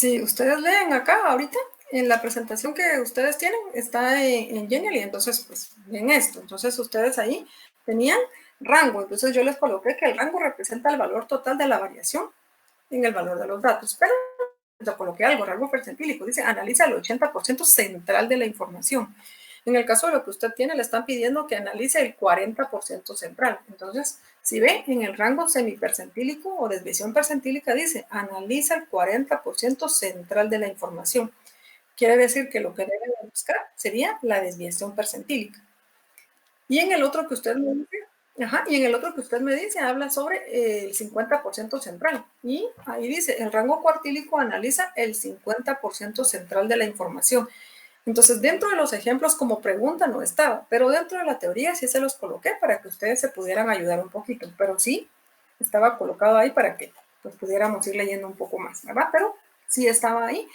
Si ustedes leen acá ahorita, en la presentación que ustedes tienen, está en Genially, entonces, pues, ven esto. Entonces, ustedes ahí tenían rango. Entonces, yo les coloqué que el rango representa el valor total de la variación en el valor de los datos. Pero le coloqué algo, rango percentílico. Dice, analiza el 80% central de la información. En el caso de lo que usted tiene, le están pidiendo que analice el 40% central. Entonces, si ve en el rango semipercentílico o desviación percentílica, dice, analiza el 40% central de la información. Quiere decir que lo que deben buscar sería la desviación percentílica. Y en el otro que usted me dice, y en el otro que usted me dice, habla sobre el 50% central. Y ahí dice, el rango cuartílico analiza el 50% central de la información. Entonces, dentro de los ejemplos como pregunta no estaba, pero dentro de la teoría sí se los coloqué para que ustedes se pudieran ayudar un poquito, pero sí estaba colocado ahí para que pues, pudiéramos ir leyendo un poco más, ¿verdad? Pero sí estaba ahí.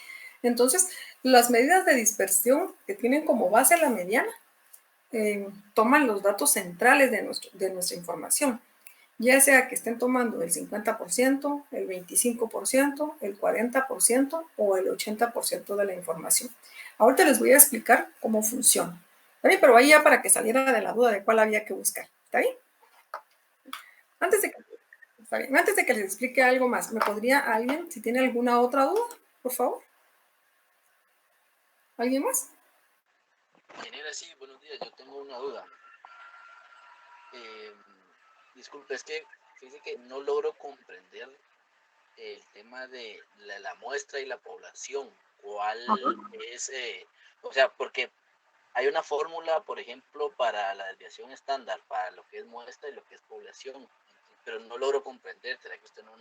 Entonces, las medidas de dispersión que tienen como base la mediana toman los datos centrales de nuestra información, ya sea que estén tomando el 50%, el 25%, el 40% o el 80% de la información. Ahorita les voy a explicar cómo funciona. ¿Está bien? Pero ahí ya para que saliera de la duda de cuál había que buscar. ¿Está bien? Antes de que, está bien. Antes de que les explique algo más, ¿me podría alguien, si tiene alguna otra duda, por favor? ¿Alguien más? Ingeniera, sí, buenos días. Yo tengo una duda. Eh, Disculpe, es que fíjese que no logro comprender el tema de la muestra y la población. ¿Cuál Ajá. es? O sea, porque hay una fórmula, por ejemplo, para la desviación estándar, para lo que es muestra y lo que es población, pero no logro comprender. ¿Será que usted no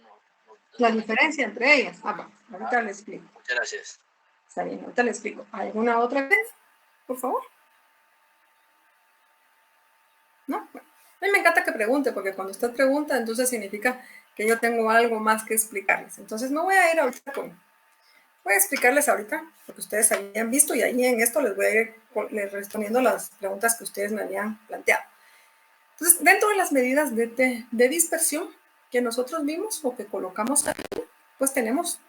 La tiene que? diferencia entre ellas. Bueno, ahorita les explico. Muchas gracias. Está bien, ahorita les explico. ¿Alguna otra vez, por favor? ¿No? Bueno, a mí me encanta que pregunte, porque cuando usted pregunta, entonces significa que yo tengo algo más que explicarles. Entonces no voy a ir ahorita voy a explicarles ahorita lo que ustedes habían visto y ahí en esto les voy a ir respondiendo las preguntas que ustedes me habían planteado. Entonces, dentro de las medidas de dispersión que nosotros vimos o que colocamos aquí, pues tenemos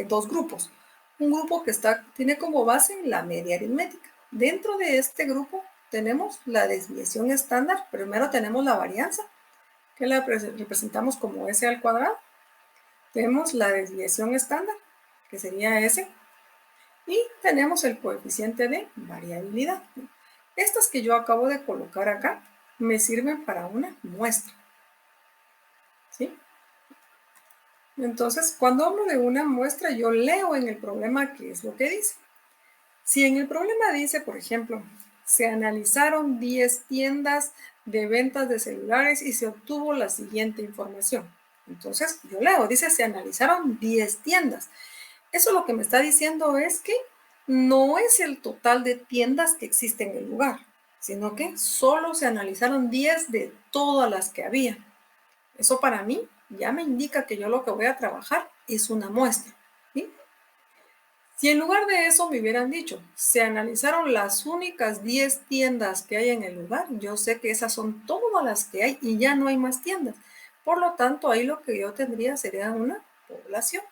dos grupos. Un grupo que tiene como base la media aritmética. Dentro de este grupo tenemos la desviación estándar. Primero tenemos la varianza, que la representamos como S al cuadrado. Tenemos la desviación estándar, que sería S. Y tenemos el coeficiente de variabilidad. Estas que yo acabo de colocar acá me sirven para una muestra. ¿Sí? Entonces, cuando hablo de una muestra, yo leo en el problema qué es lo que dice. Si en el problema dice, por ejemplo, se analizaron 10 tiendas de ventas de celulares y se obtuvo la siguiente información. Entonces, yo leo, dice, se analizaron 10 tiendas. Eso lo que me está diciendo es que no es el total de tiendas que existen en el lugar, sino que solo se analizaron 10 de todas las que había. Eso para mí ya me indica que yo lo que voy a trabajar es una muestra. ¿Sí? Si en lugar de eso me hubieran dicho, se analizaron las únicas 10 tiendas que hay en el lugar, yo sé que esas son todas las que hay y ya no hay más tiendas. Por lo tanto, ahí lo que yo tendría sería una población.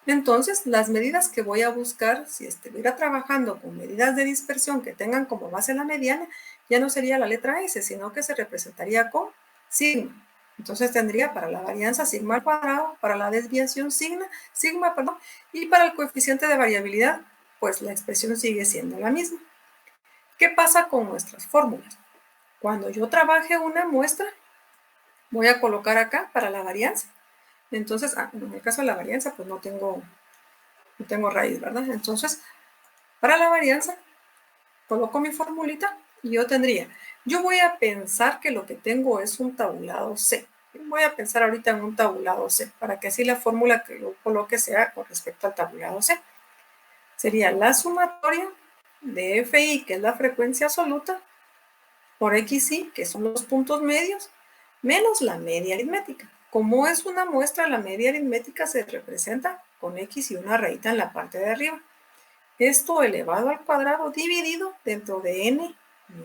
Entonces, las medidas que voy a buscar, si estuviera trabajando con medidas de dispersión que tengan como base la mediana, ya no sería la letra S, sino que se representaría con sigma. Entonces tendría para la varianza sigma al cuadrado, para la desviación sigma, y para el coeficiente de variabilidad, pues la expresión sigue siendo la misma. ¿Qué pasa con nuestras fórmulas? Cuando yo trabaje una muestra, voy a colocar acá para la varianza. Entonces, en el caso de la varianza, pues no tengo raíz, ¿verdad? Entonces, para la varianza, coloco mi formulita y yo voy a pensar que lo que tengo es un tabulado C. Voy a pensar ahorita en un tabulado C, para que así la fórmula que yo coloque sea con respecto al tabulado C. Sería la sumatoria de FI, que es la frecuencia absoluta, por XI, que son los puntos medios, menos la media aritmética. Como es una muestra, la media aritmética se representa con X y una rayita en la parte de arriba. Esto elevado al cuadrado dividido dentro de n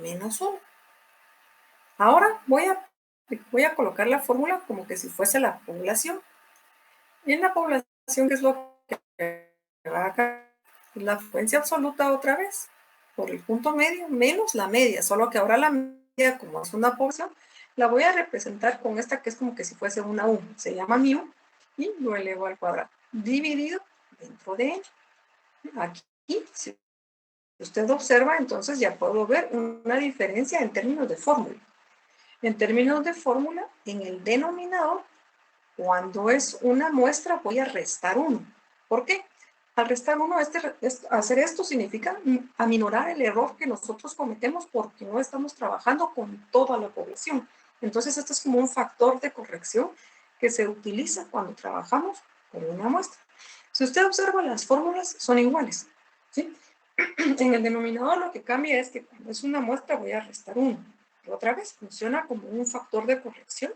menos 1. Ahora voy a colocar la fórmula como que si fuese la población. En la población, ¿qué es lo acá la frecuencia absoluta otra vez, por el punto medio, menos la media, solo que ahora la media, como es una porción, la voy a representar con esta que es como que si fuese una U, se llama mu, y lo elevo al cuadrado, dividido dentro de n. Aquí, si usted observa, entonces ya puedo ver una diferencia en términos de fórmula. En términos de fórmula, en el denominador, cuando es una muestra, voy a restar 1. ¿Por qué? Al restar 1, hacer esto significa aminorar el error que nosotros cometemos porque no estamos trabajando con toda la población. Entonces, esto es como un factor de corrección que se utiliza cuando trabajamos con una muestra. Si usted observa, las fórmulas son iguales, ¿sí? En el denominador lo que cambia es que cuando es una muestra voy a restar 1. Otra vez, funciona como un factor de corrección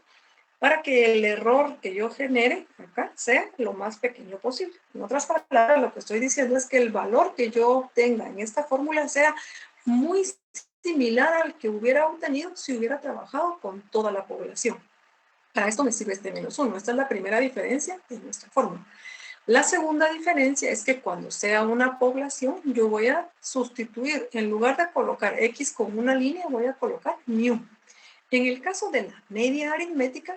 para que el error que yo genere acá sea lo más pequeño posible. En otras palabras, lo que estoy diciendo es que el valor que yo obtenga en esta fórmula sea muy similar al que hubiera obtenido si hubiera trabajado con toda la población. Para esto me sirve este -1. Esta es la primera diferencia de nuestra fórmula. La segunda diferencia es que cuando sea una población, yo voy a sustituir, en lugar de colocar X con una línea, voy a colocar mu. En el caso de la media aritmética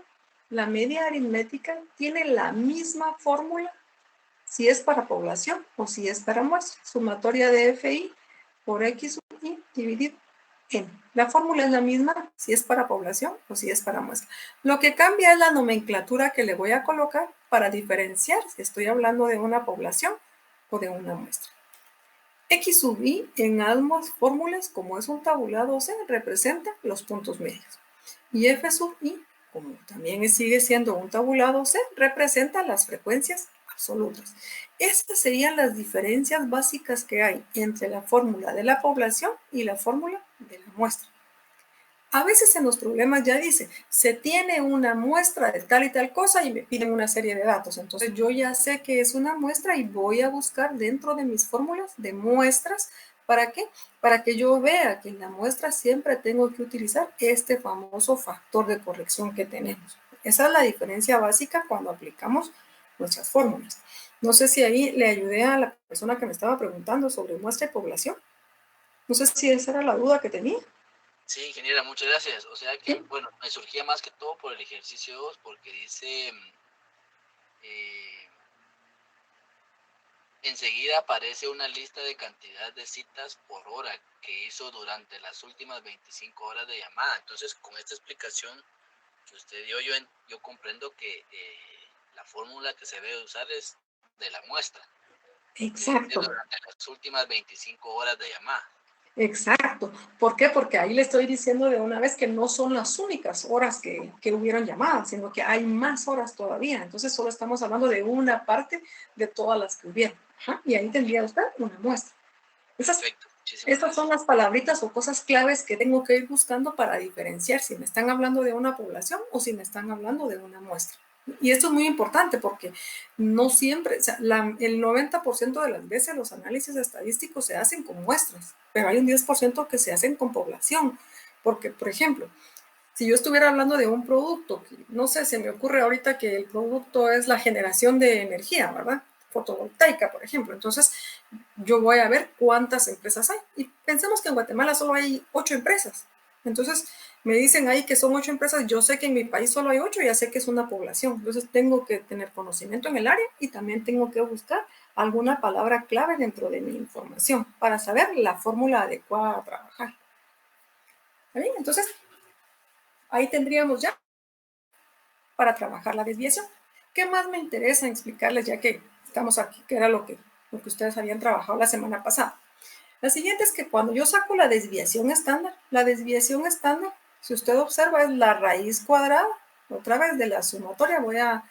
tiene la misma fórmula si es para población o si es para muestra. Sumatoria de FI por XI dividido en. La fórmula es la misma si es para población o si es para muestra. Lo que cambia es la nomenclatura que le voy a colocar para diferenciar si estoy hablando de una población o de una muestra. X sub i en ambas fórmulas, como es un tabulado C, representa los puntos medios. Y F sub i, como también sigue siendo un tabulado C, representa las frecuencias absolutas. Estas serían las diferencias básicas que hay entre la fórmula de la población y la fórmula de la muestra. A veces en los problemas ya dice, se tiene una muestra de tal y tal cosa y me piden una serie de datos. Entonces yo ya sé que es una muestra y voy a buscar dentro de mis fórmulas de muestras. ¿Para qué? Para que yo vea que en la muestra siempre tengo que utilizar este famoso factor de corrección que tenemos. Esa es la diferencia básica cuando aplicamos nuestras fórmulas. No sé si ahí le ayudé a la persona que me estaba preguntando sobre muestra y población. No sé si esa era la duda que tenía. Sí, ingeniera, muchas gracias. O sea que, bueno, me surgía más que todo por el ejercicio 2, porque dice, enseguida aparece una lista de cantidad de citas por hora que hizo durante las últimas 25 horas de llamada. Entonces, con esta explicación que usted dio, yo comprendo que la fórmula que se debe usar es de la muestra. Exacto. Durante las últimas 25 horas de llamada. Exacto. ¿Por qué? Porque ahí le estoy diciendo de una vez que no son las únicas horas que hubieron llamadas, sino que hay más horas todavía. Entonces solo estamos hablando de una parte de todas las que hubieron. Ajá. Y ahí tendría usted una muestra. Estas son las palabritas o cosas claves que tengo que ir buscando para diferenciar si me están hablando de una población o si me están hablando de una muestra. Y esto es muy importante porque no siempre, o sea, el 90% de las veces los análisis estadísticos se hacen con muestras, pero hay un 10% que se hacen con población. Porque, por ejemplo, si yo estuviera hablando de un producto, no sé, se me ocurre ahorita que el producto es la generación de energía, ¿verdad? Fotovoltaica, por ejemplo. Entonces, yo voy a ver cuántas empresas hay. Y pensemos que en Guatemala solo hay 8 empresas. Entonces, me dicen ahí que son 8 empresas. Yo sé que en mi país solo hay 8, ya sé que es una población. Entonces, tengo que tener conocimiento en el área y también tengo que buscar alguna palabra clave dentro de mi información para saber la fórmula adecuada a trabajar. ¿Está bien? Entonces, ahí tendríamos ya para trabajar la desviación. ¿Qué más me interesa explicarles ya que estamos aquí, que era lo que ustedes habían trabajado la semana pasada? La siguiente es que cuando yo saco la desviación estándar, si usted observa, es la raíz cuadrada, otra vez de la sumatoria. Voy a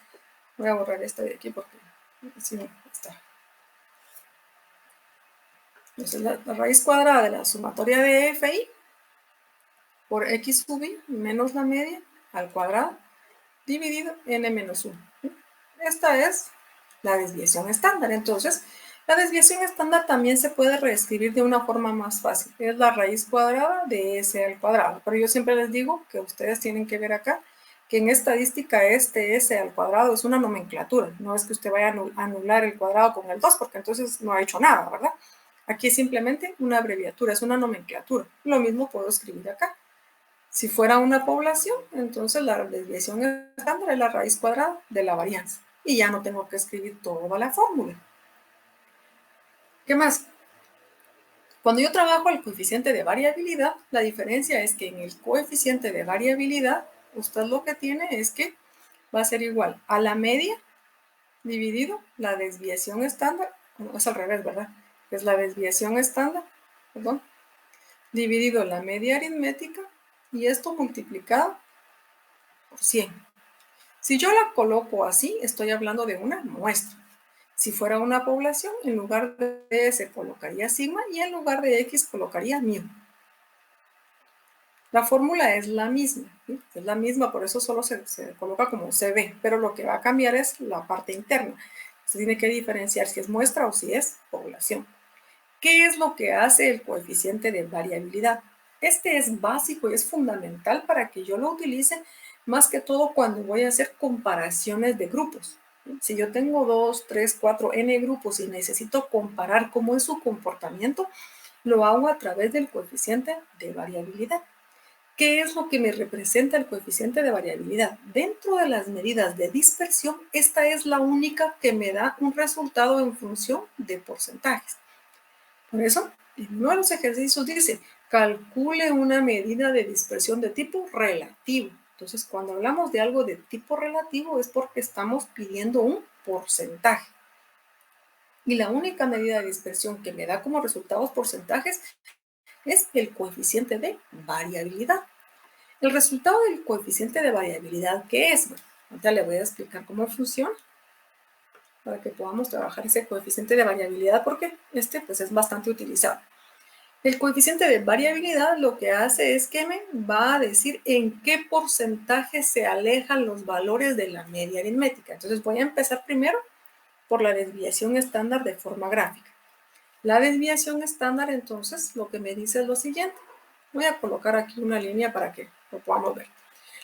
borrar esta de aquí porque si no está. Entonces, la raíz cuadrada de la sumatoria de FI por X sub i menos la media al cuadrado dividido n menos 1. Esta es la desviación estándar. Entonces, la desviación estándar también se puede reescribir de una forma más fácil. Es la raíz cuadrada de S al cuadrado. Pero yo siempre les digo que ustedes tienen que ver acá que en estadística este S al cuadrado es una nomenclatura. No es que usted vaya a anular el cuadrado con el 2, porque entonces no ha hecho nada, ¿verdad? Aquí es simplemente una abreviatura, es una nomenclatura. Lo mismo puedo escribir acá. Si fuera una población, entonces la desviación estándar es la raíz cuadrada de la varianza. Y ya no tengo que escribir toda la fórmula. ¿Qué más? Cuando yo trabajo el coeficiente de variabilidad, la diferencia es que en el coeficiente de variabilidad, usted lo que tiene es que va a ser igual a la media dividido la desviación estándar, no, es al revés, ¿verdad? Es la desviación estándar, perdón, dividido la media aritmética y esto multiplicado por 100. Si yo la coloco así, estoy hablando de una muestra. Si fuera una población, en lugar de S colocaría sigma y en lugar de X colocaría mu. La fórmula es la misma, ¿sí? Es la misma, por eso solo se coloca como CB, pero lo que va a cambiar es la parte interna. Se tiene que diferenciar si es muestra o si es población. ¿Qué es lo que hace el coeficiente de variabilidad? Este es básico y es fundamental para que yo lo utilice más que todo cuando voy a hacer comparaciones de grupos. Si yo tengo 2, 3, 4, n grupos y necesito comparar cómo es su comportamiento, lo hago a través del coeficiente de variabilidad. ¿Qué es lo que me representa el coeficiente de variabilidad? Dentro de las medidas de dispersión, esta es la única que me da un resultado en función de porcentajes. Por eso, en uno de los ejercicios dice, calcule una medida de dispersión de tipo relativo. Entonces, cuando hablamos de algo de tipo relativo es porque estamos pidiendo un porcentaje. Y la única medida de dispersión que me da como resultados porcentajes es el coeficiente de variabilidad. El resultado del coeficiente de variabilidad, ¿qué es? Bueno, ahorita le voy a explicar cómo funciona para que podamos trabajar ese coeficiente de variabilidad porque este pues es bastante utilizado. El coeficiente de variabilidad lo que hace es que me va a decir en qué porcentaje se alejan los valores de la media aritmética. Entonces voy a empezar primero por la desviación estándar de forma gráfica. La desviación estándar entonces lo que me dice es lo siguiente. Voy a colocar aquí una línea para que lo podamos ver.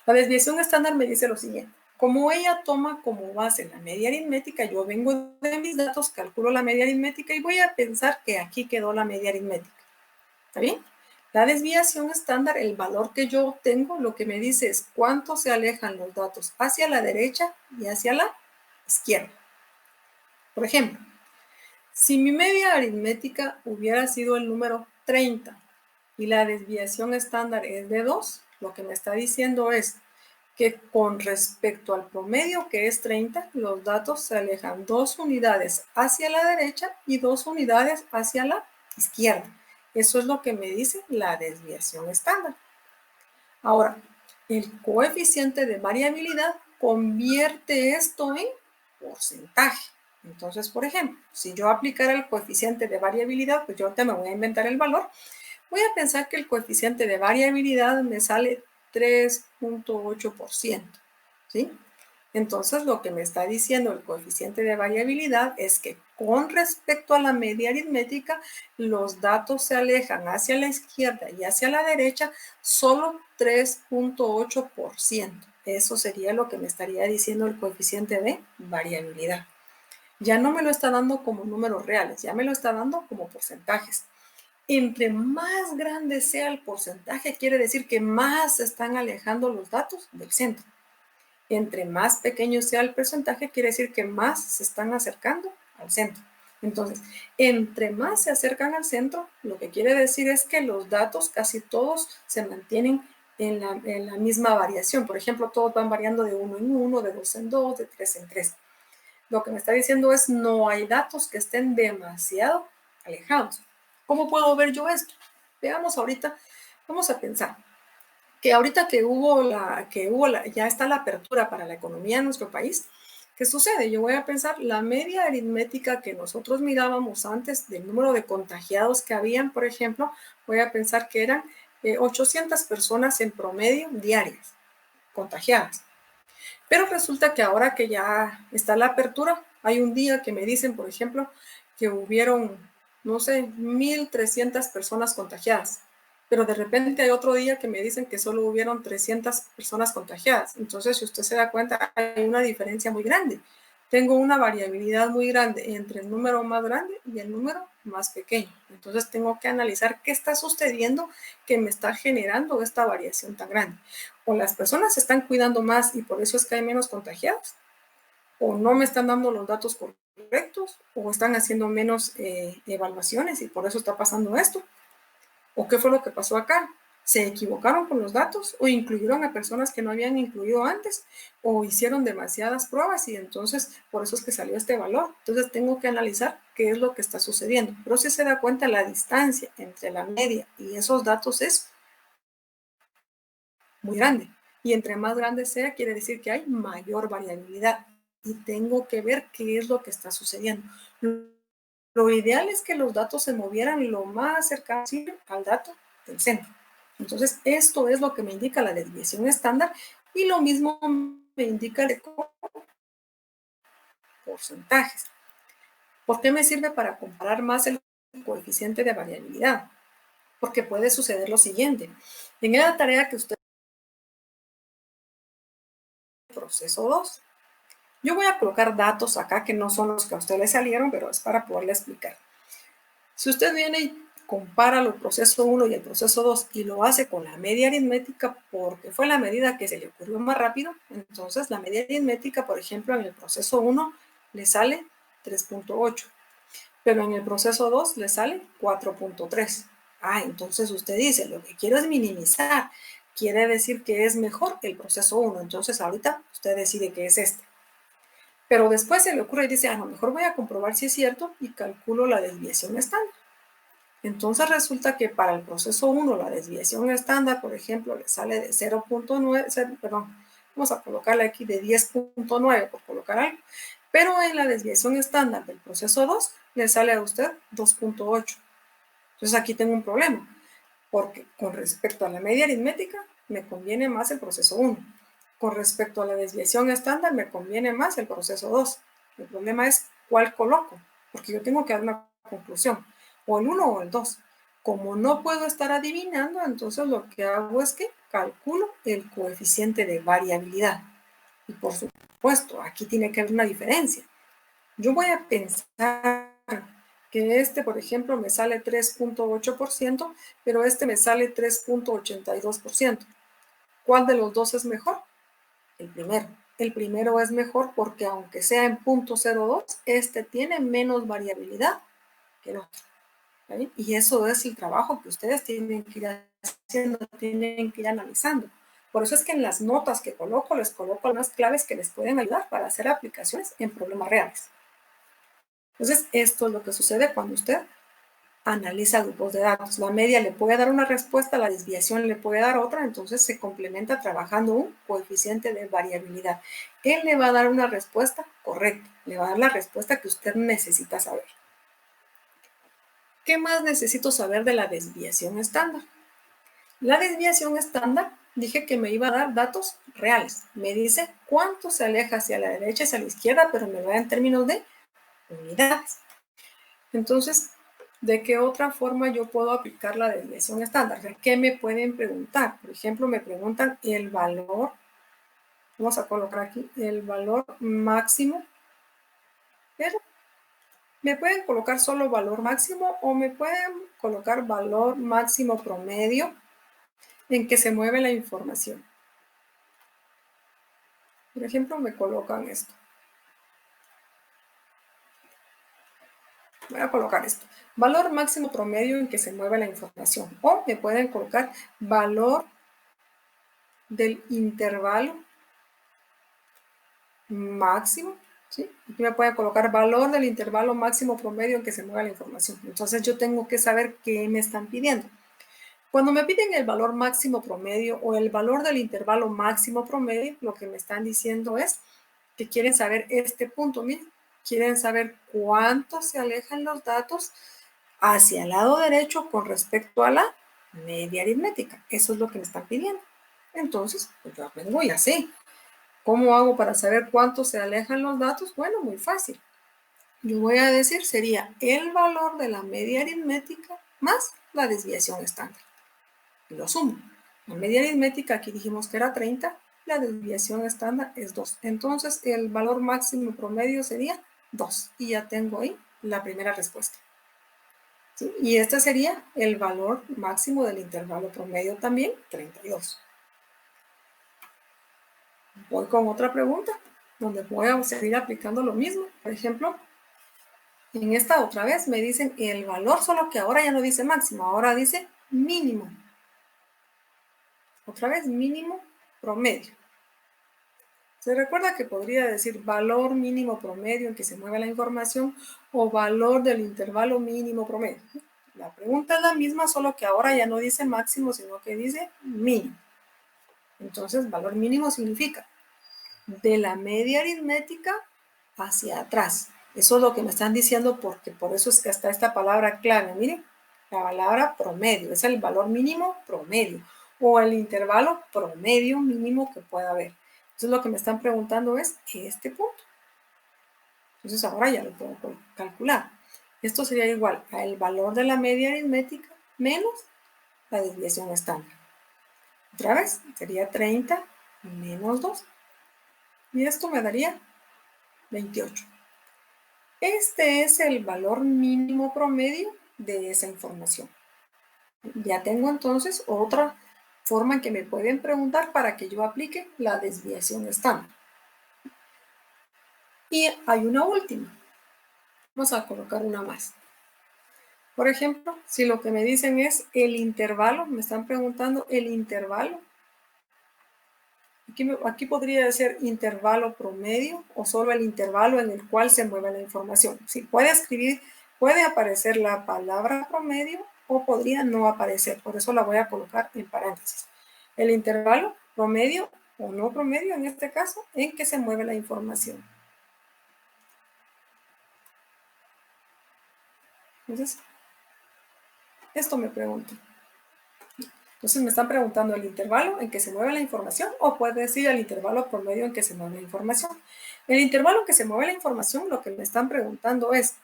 La desviación estándar me dice lo siguiente. Como ella toma como base la media aritmética, yo vengo de mis datos, calculo la media aritmética y voy a pensar que aquí quedó la media aritmética. ¿Está bien? La desviación estándar, el valor que yo obtengo, lo que me dice es cuánto se alejan los datos hacia la derecha y hacia la izquierda. Por ejemplo, si mi media aritmética hubiera sido el número 30 y la desviación estándar es de 2, lo que me está diciendo es que con respecto al promedio que es 30, los datos se alejan 2 unidades hacia la derecha y 2 unidades hacia la izquierda. Eso es lo que me dice la desviación estándar. Ahora, el coeficiente de variabilidad convierte esto en porcentaje. Entonces, por ejemplo, si yo aplicara el coeficiente de variabilidad, pues yo ahorita me voy a inventar el valor. Voy a pensar que el coeficiente de variabilidad me sale 3.8%, ¿sí? Entonces, lo que me está diciendo el coeficiente de variabilidad es que con respecto a la media aritmética, los datos se alejan hacia la izquierda y hacia la derecha solo 3.8%. Eso sería lo que me estaría diciendo el coeficiente de variabilidad. Ya no me lo está dando como números reales, ya me lo está dando como porcentajes. Entre más grande sea el porcentaje, quiere decir que más se están alejando los datos del centro. Entre más pequeño sea el porcentaje, quiere decir que más se están acercando al centro. Entonces, entre más se acercan al centro, lo que quiere decir es que los datos casi todos se mantienen en la misma variación. Por ejemplo, todos van variando de 1 en 1, de 2 en 2, de 3 en 3. Lo que me está diciendo es no hay datos que estén demasiado alejados. ¿Cómo puedo ver yo esto? Veamos ahorita, vamos a pensar que ahorita ya está la apertura para la economía en nuestro país. ¿Qué sucede? Yo voy a pensar la media aritmética que nosotros mirábamos antes del número de contagiados que habían, por ejemplo, voy a pensar que eran 800 personas en promedio diarias contagiadas. Pero resulta que ahora que ya está la apertura, hay un día que me dicen, por ejemplo, que hubieron, no sé, 1.300 personas contagiadas. pero de repente hay otro día que me dicen que solo hubieron 300 personas contagiadas. Entonces, si usted se da cuenta, hay una diferencia muy grande. Tengo una variabilidad muy grande entre el número más grande y el número más pequeño. Entonces, tengo que analizar qué está sucediendo que me está generando esta variación tan grande. O las personas se están cuidando más y por eso es que hay menos contagiados, o no me están dando los datos correctos, o están haciendo menos evaluaciones y por eso está pasando esto. ¿O qué fue lo que pasó acá? ¿Se equivocaron con los datos o incluyeron a personas que no habían incluido antes o hicieron demasiadas pruebas y entonces por eso es que salió este valor? Entonces tengo que analizar qué es lo que está sucediendo. Pero si se da cuenta, la distancia entre la media y esos datos es muy grande. Y entre más grande sea, quiere decir que hay mayor variabilidad. Y tengo que ver qué es lo que está sucediendo. Lo ideal es que los datos se movieran lo más cercano posible al dato del centro. Entonces, esto es lo que me indica la desviación estándar y lo mismo me indica el porcentajes. ¿Por qué me sirve para comparar más el coeficiente de variabilidad? Porque puede suceder lo siguiente. En la tarea que usted proceso 2, yo voy a colocar datos acá que no son los que a usted le salieron, pero es para poderle explicar. Si usted viene y compara el proceso 1 y el proceso 2 y lo hace con la media aritmética porque fue la medida que se le ocurrió más rápido, entonces la media aritmética, por ejemplo, en el proceso 1 le sale 3.8, pero en el proceso 2 le sale 4.3. Entonces usted dice, lo que quiero es minimizar, quiere decir que es mejor el proceso 1, entonces ahorita usted decide que es este. Pero después se le ocurre y dice, a lo mejor voy a comprobar si es cierto y calculo la desviación estándar. Entonces resulta que para el proceso 1 la desviación estándar, por ejemplo, le sale de 0.9, perdón, vamos a colocarle aquí de 10.9 por colocar algo, pero en la desviación estándar del proceso 2 le sale a usted 2.8. Entonces aquí tengo un problema, porque con respecto a la media aritmética me conviene más el proceso 1. Con respecto a la desviación estándar me conviene más el proceso 2. El problema es cuál coloco, porque yo tengo que dar una conclusión, o el 1 o el 2. Como no puedo estar adivinando, entonces lo que hago es que calculo el coeficiente de variabilidad. Y por supuesto, aquí tiene que haber una diferencia. Yo voy a pensar que este, por ejemplo, me sale 3.8%, pero este me sale 3.82%. ¿Cuál de los dos es mejor? El primero. El primero es mejor porque aunque sea en 0.02, este tiene menos variabilidad que el otro. ¿Vale? Y eso es el trabajo que ustedes tienen que ir haciendo, tienen que ir analizando. Por eso es que en las notas que coloco, les coloco unas claves que les pueden ayudar para hacer aplicaciones en problemas reales. Entonces, esto es lo que sucede cuando usted analiza grupos de datos. La media le puede dar una respuesta, la desviación le puede dar otra, entonces se complementa trabajando un coeficiente de variabilidad. Él le va a dar una respuesta correcta, le va a dar la respuesta que usted necesita saber. ¿Qué más necesito saber de la desviación estándar? La desviación estándar, dije que me iba a dar datos reales. Me dice cuánto se aleja hacia la derecha y hacia la izquierda, pero me lo da en términos de unidades. Entonces, ¿de qué otra forma yo puedo aplicar la desviación estándar? ¿Qué me pueden preguntar? Por ejemplo, me preguntan el valor, vamos a colocar aquí, el valor máximo, pero me pueden colocar solo valor máximo o me pueden colocar valor máximo promedio en que se mueve la información. Por ejemplo, me colocan esto. Voy a colocar esto. Valor máximo promedio en que se mueve la información. O me pueden colocar valor del intervalo máximo, ¿sí? Aquí me pueden colocar valor del intervalo máximo promedio en que se mueve la información. Entonces yo tengo que saber qué me están pidiendo. Cuando me piden el valor máximo promedio o el valor del intervalo máximo promedio, lo que me están diciendo es que quieren saber este punto, miren, quieren saber cuánto se alejan los datos hacia el lado derecho con respecto a la media aritmética. Eso es lo que me están pidiendo. Entonces, pues yo vengo y así. ¿Cómo hago para saber cuánto se alejan los datos? Bueno, muy fácil. Yo voy a decir, sería el valor de la media aritmética más la desviación estándar. y lo sumo. La media aritmética aquí dijimos que era 30, la desviación estándar es 2. Entonces el valor máximo promedio sería 2 y ya tengo ahí la primera respuesta. ¿Sí? Y este sería el valor máximo del intervalo promedio también, 32. Voy con otra pregunta, donde voy a seguir aplicando lo mismo. Por ejemplo, en esta otra vez me dicen el valor, solo que ahora ya no dice máximo, ahora dice mínimo. Otra vez, mínimo promedio. Se recuerda que podría decir valor mínimo promedio en que se mueve la información o valor del intervalo mínimo promedio. La pregunta es la misma, solo que ahora ya no dice máximo, sino que dice mínimo. Entonces, valor mínimo significa de la media aritmética hacia atrás. Eso es lo que me están diciendo porque por eso es que está esta palabra clave. Miren, la palabra promedio es el valor mínimo promedio o el intervalo promedio mínimo que pueda haber. Entonces lo que me están preguntando es este punto. Entonces ahora ya lo puedo calcular. Esto sería igual al valor de la media aritmética menos la desviación estándar. Otra vez, sería 30 menos 2. Y esto me daría 28. Este es el valor mínimo promedio de esa información. Ya tengo entonces otra forma en que me pueden preguntar para que yo aplique la desviación estándar. Y hay una última. Vamos a colocar una más. Por ejemplo, si lo que me dicen es el intervalo, me están preguntando el intervalo. Aquí podría ser intervalo promedio o solo el intervalo en el cual se mueve la información. Si puede escribir, puede aparecer la palabra promedio o podría no aparecer. Por eso la voy a colocar en paréntesis. El intervalo promedio o no promedio en este caso en que se mueve la información. Entonces, esto me pregunta. Entonces me están preguntando el intervalo en que se mueve la información o puede decir el intervalo promedio en que se mueve la información. El intervalo en que se mueve la información, lo que me están preguntando es,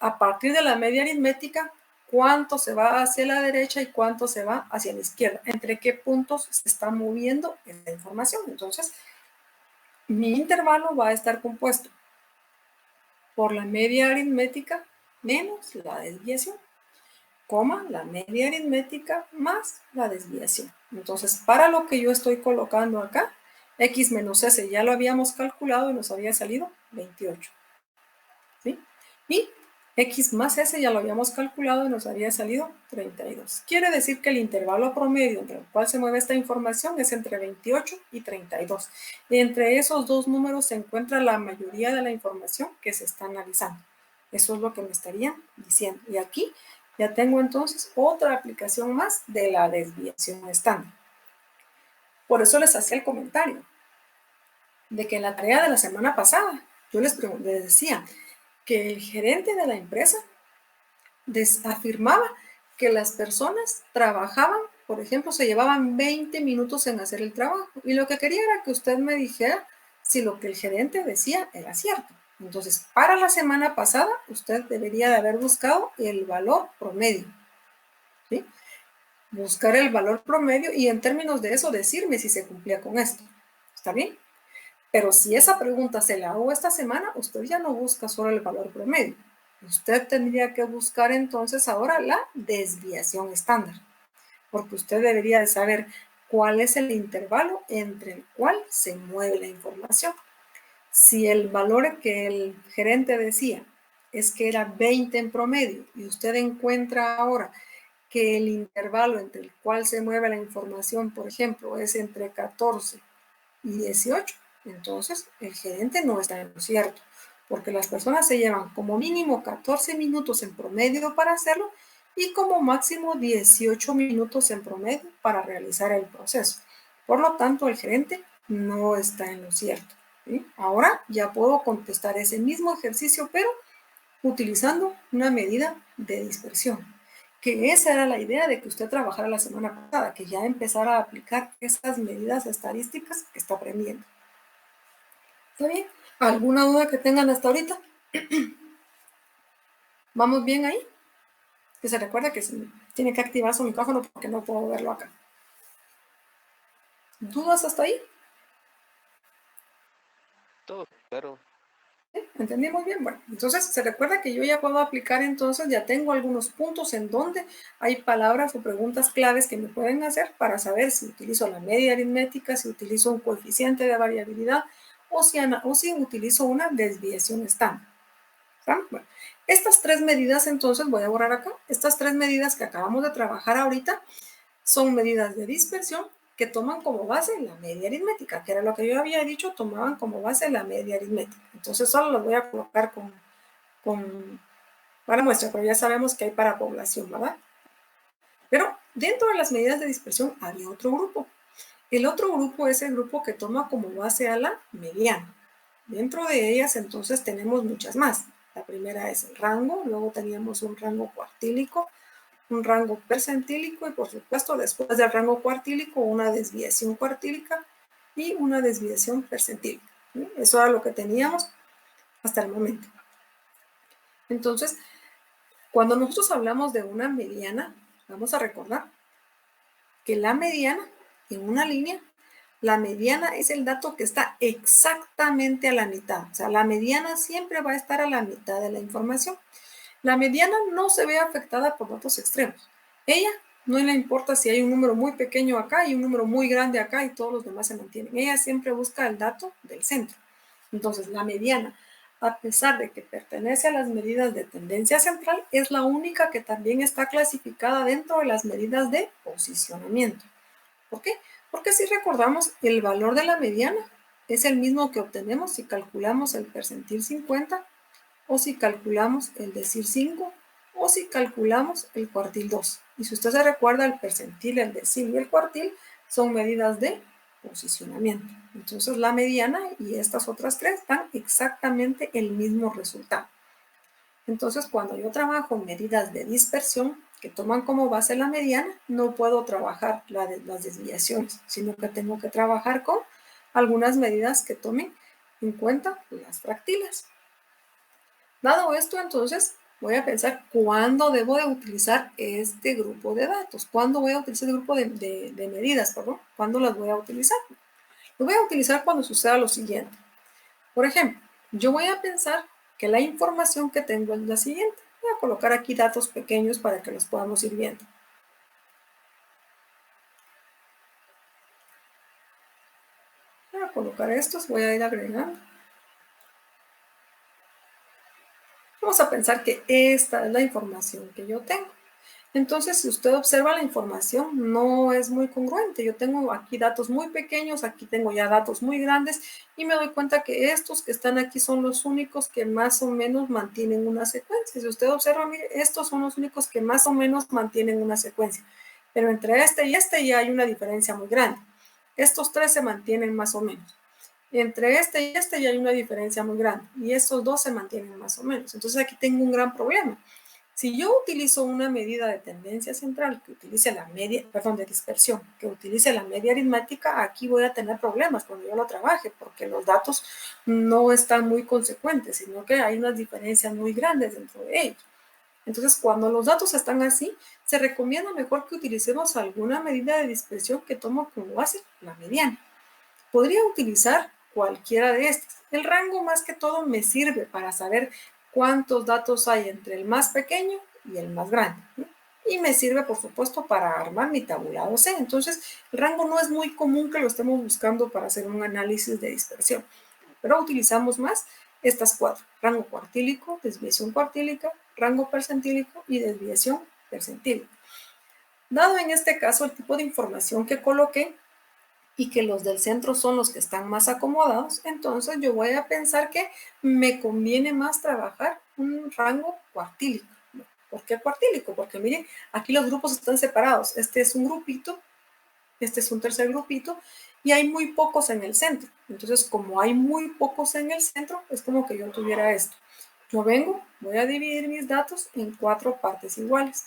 a partir de la media aritmética, cuánto se va hacia la derecha y cuánto se va hacia la izquierda, entre qué puntos se está moviendo esta información. Entonces, mi intervalo va a estar compuesto por la media aritmética menos la desviación, coma, la media aritmética más la desviación. Entonces, para lo que yo estoy colocando acá, x menos s ya lo habíamos calculado y nos había salido 28. ¿Sí? Y x más s ya lo habíamos calculado y nos había salido 32. Quiere decir que el intervalo promedio entre el cual se mueve esta información es entre 28 y 32. Y entre esos dos números se encuentra la mayoría de la información que se está analizando. Eso es lo que me estarían diciendo. Y aquí ya tengo entonces otra aplicación más de la desviación estándar. Por eso les hacía el comentario de que en la tarea de la semana pasada yo les decía que el gerente de la empresa afirmaba que las personas trabajaban, por ejemplo, se llevaban 20 minutos en hacer el trabajo y lo que quería era que usted me dijera si lo que el gerente decía era cierto. Entonces, para la semana pasada, usted debería de haber buscado el valor promedio. ¿Sí? Buscar el valor promedio y en términos de eso decirme si se cumplía con esto. ¿Está bien? Pero si esa pregunta se la hago esta semana, usted ya no busca solo el valor promedio. Usted tendría que buscar entonces ahora la desviación estándar, porque usted debería de saber cuál es el intervalo entre el cual se mueve la información. Si el valor que el gerente decía es que era 20 en promedio y usted encuentra ahora que el intervalo entre el cual se mueve la información, por ejemplo, es entre 14 y 18, entonces el gerente no está en lo cierto, porque las personas se llevan como mínimo 14 minutos en promedio para hacerlo y como máximo 18 minutos en promedio para realizar el proceso. Por lo tanto, el gerente no está en lo cierto. ¿Sí? Ahora ya puedo contestar ese mismo ejercicio, pero utilizando una medida de dispersión, que esa era la idea de que usted trabajara la semana pasada, que ya empezara a aplicar esas medidas estadísticas que está aprendiendo. ¿Está bien? ¿Alguna duda que tengan hasta ahorita? ¿Vamos bien ahí? Que se recuerda que si Tiene que activar su micrófono porque no puedo verlo acá. ¿Dudas hasta ahí? Todo claro. ¿Sí? ¿Entendí muy bien? Bueno, entonces se recuerda que yo ya puedo aplicar, entonces ya tengo algunos puntos en donde hay palabras o preguntas claves que me pueden hacer para saber si utilizo la media aritmética, si utilizo un coeficiente de variabilidad o si utilizo una desviación estándar. Bueno, estas tres medidas, entonces voy a borrar acá, estas tres medidas que acabamos de trabajar ahorita son medidas de dispersión que toman como base la media aritmética, que era lo que yo había dicho, tomaban como base la media aritmética. Entonces solo los voy a colocar para muestra, pero ya sabemos que hay para población, ¿verdad? Pero dentro de las medidas de dispersión había otro grupo. El otro grupo es el grupo que toma como base a la mediana. Dentro de ellas entonces tenemos muchas más. La primera es el rango, luego teníamos un rango cuartílico, un rango percentílico y por supuesto después del rango cuartílico una desviación cuartílica y una desviación percentílica. ¿Sí? Eso era lo que teníamos hasta el momento. Entonces, cuando nosotros hablamos de una mediana, vamos a recordar que la mediana en una línea, la mediana es el dato que está exactamente a la mitad. O sea, la mediana siempre va a estar a la mitad de la información. La mediana no se ve afectada por datos extremos. Ella no le importa si hay un número muy pequeño acá y un número muy grande acá y todos los demás se mantienen. Ella siempre busca el dato del centro. Entonces, la mediana, a pesar de que pertenece a las medidas de tendencia central, es la única que también está clasificada dentro de las medidas de posicionamiento. ¿Por qué? Porque si recordamos, el valor de la mediana es el mismo que obtenemos si calculamos el percentil 50 o si calculamos el decil 5 o si calculamos el cuartil 2. Y si usted se recuerda, el percentil, el decil y el cuartil son medidas de posicionamiento. Entonces la mediana y estas otras tres dan exactamente el mismo resultado. Entonces cuando yo trabajo medidas de dispersión que toman como base la mediana, no puedo trabajar las desviaciones, sino que tengo que trabajar con algunas medidas que tomen en cuenta las fractilas. Dado esto, entonces, voy a pensar cuándo debo de utilizar este grupo de datos. ¿Cuándo voy a utilizar el grupo de medidas, perdón? ¿Cuándo las voy a utilizar? Lo voy a utilizar cuando suceda lo siguiente. Por ejemplo, yo voy a pensar que la información que tengo es la siguiente. Voy a colocar aquí datos pequeños para que los podamos ir viendo. Voy a colocar estos, voy a ir agregando. Vamos a pensar que esta es la información que yo tengo. Entonces, si usted observa la información, no es muy congruente. Yo tengo aquí datos muy pequeños, aquí tengo ya datos muy grandes y me doy cuenta que estos que están aquí son los únicos que más o menos mantienen una secuencia. Si usted observa, mire, estos son los únicos que más o menos mantienen una secuencia. Pero entre este y este ya hay una diferencia muy grande. Estos tres se mantienen más o menos. Entre este y este ya hay una diferencia muy grande y estos dos se mantienen más o menos. Entonces aquí tengo un gran problema. Si yo utilizo una medida de tendencia central que utilice la media, perdón, de dispersión, que utilice la media aritmética, aquí voy a tener problemas cuando yo lo trabaje porque los datos no están muy consecuentes, sino que hay unas diferencias muy grandes dentro de ellos. Entonces, cuando los datos están así, se recomienda mejor que utilicemos alguna medida de dispersión que tome como base la mediana. Podría utilizar cualquiera de estas. El rango más que todo me sirve para saber cuántos datos hay entre el más pequeño y el más grande. ¿No? Y me sirve, por supuesto, para armar mi tabulado C. Entonces, el rango no es muy común que lo estemos buscando para hacer un análisis de dispersión, pero utilizamos más estas cuatro: rango cuartílico, desviación cuartílica, rango percentílico y desviación percentílica. Dado en este caso el tipo de información que coloqué, y que los del centro son los que están más acomodados, entonces yo voy a pensar que me conviene más trabajar un rango cuartílico. ¿Por qué cuartílico? Porque miren, aquí los grupos están separados. Este es un grupito, este es un tercer grupito, y hay muy pocos en el centro. Entonces, como hay muy pocos en el centro, es como que yo tuviera esto. Yo vengo, voy a dividir mis datos en 4 partes iguales.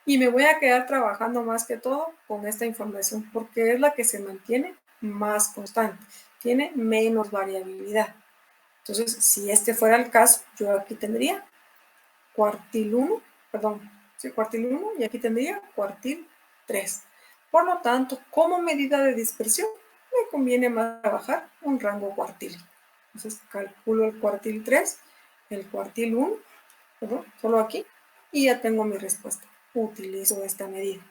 Y me voy a quedar trabajando más que todo con esta información porque es la que se mantiene más constante, tiene menos variabilidad. Entonces, si este fuera el caso, yo aquí tendría cuartil 1, perdón, Sí, cuartil 1 y aquí tendría cuartil 3. Por lo tanto, como medida de dispersión, me conviene más trabajar un rango cuartil. Entonces, calculo el cuartil 3, el cuartil 1, perdón, solo aquí, y ya tengo mi respuesta. Utilizo esta medida.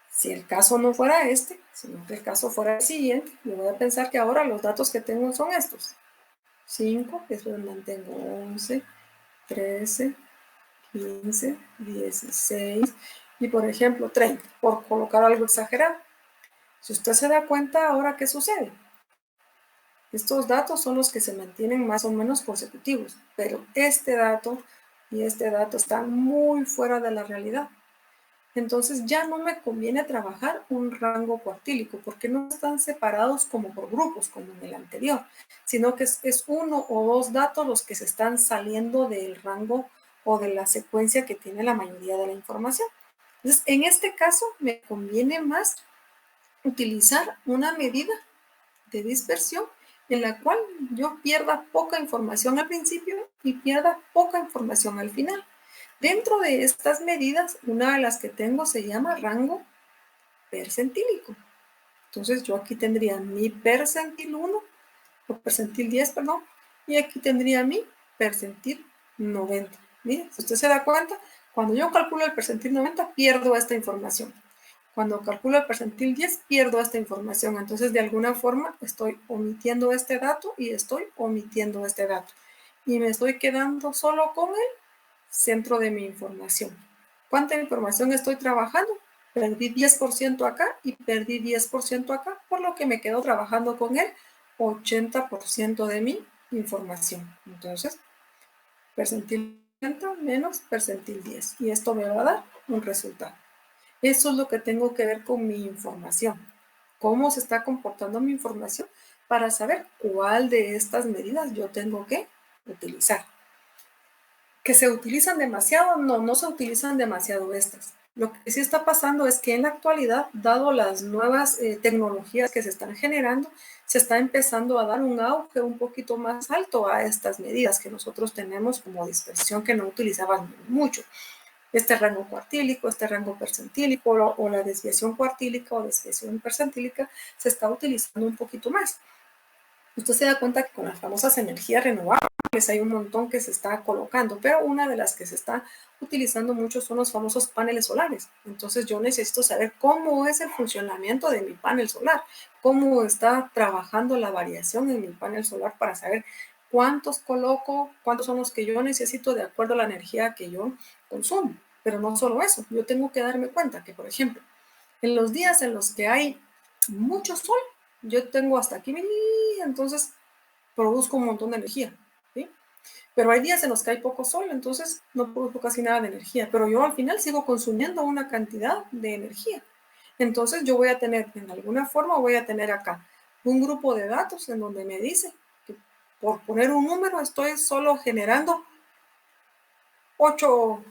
Si el caso no fuera este, sino que el caso fuera el siguiente, yo voy a pensar que ahora los datos que tengo son estos. 5, después mantengo 11, 13, 15, 16 y por ejemplo 30, por colocar algo exagerado. Si usted se da cuenta, ahora ¿qué sucede? Estos datos son los que se mantienen más o menos consecutivos, pero este dato y este dato están muy fuera de la realidad. Entonces ya no me conviene trabajar un rango cuartílico porque no están separados como por grupos, como en el anterior, sino que es uno o dos datos los que se están saliendo del rango o de la secuencia que tiene la mayoría de la información. Entonces, en este caso, me conviene más utilizar una medida de dispersión en la cual yo pierda poca información al principio y pierda poca información al final. Dentro de estas medidas, una de las que tengo se llama rango percentílico. Entonces yo aquí tendría mi percentil 1, o percentil 10, perdón, y aquí tendría mi percentil 90. Miren, si usted se da cuenta, cuando yo calculo el percentil 90, pierdo esta información. Cuando calculo el percentil 10, pierdo esta información. Entonces, de alguna forma, estoy omitiendo este dato y estoy omitiendo este dato. Y me estoy quedando solo con el centro de mi información. ¿Cuánta información estoy trabajando? Perdí 10% acá y perdí 10% acá, por lo que me quedo trabajando con el 80% de mi información. Entonces, percentil 80 menos percentil 10. Y esto me va a dar un resultado. Eso es lo que tengo que ver con mi información. ¿Cómo se está comportando mi información? Para saber cuál de estas medidas yo tengo que utilizar. ¿Que se utilizan demasiado? No, no se utilizan demasiado estas. Lo que sí está pasando es que en la actualidad, dado las nuevas tecnologías que se están generando, se está empezando a dar un auge un poquito más alto a estas medidas que nosotros tenemos como dispersión que no utilizaban mucho. Este rango cuartílico, este rango percentílico o la desviación cuartílica o desviación percentílica se está utilizando un poquito más. Usted se da cuenta que con las famosas energías renovables hay un montón que se está colocando, pero una de las que se está utilizando mucho son los famosos paneles solares. Entonces yo necesito saber cómo es el funcionamiento de mi panel solar, cómo está trabajando la variación en mi panel solar para saber cuántos coloco, cuántos son los que yo necesito de acuerdo a la energía que yo consumo. Pero no solo eso, yo tengo que darme cuenta que, por ejemplo, en los días en los que hay mucho sol, yo tengo hasta aquí, entonces produzco un montón de energía, ¿sí? Pero hay días en los que hay poco sol, entonces no produzco casi nada de energía, pero yo al final sigo consumiendo una cantidad de energía. Entonces yo voy a tener, en alguna forma, voy a tener acá un grupo de datos en donde me dice que, por poner un número, estoy solo generando 8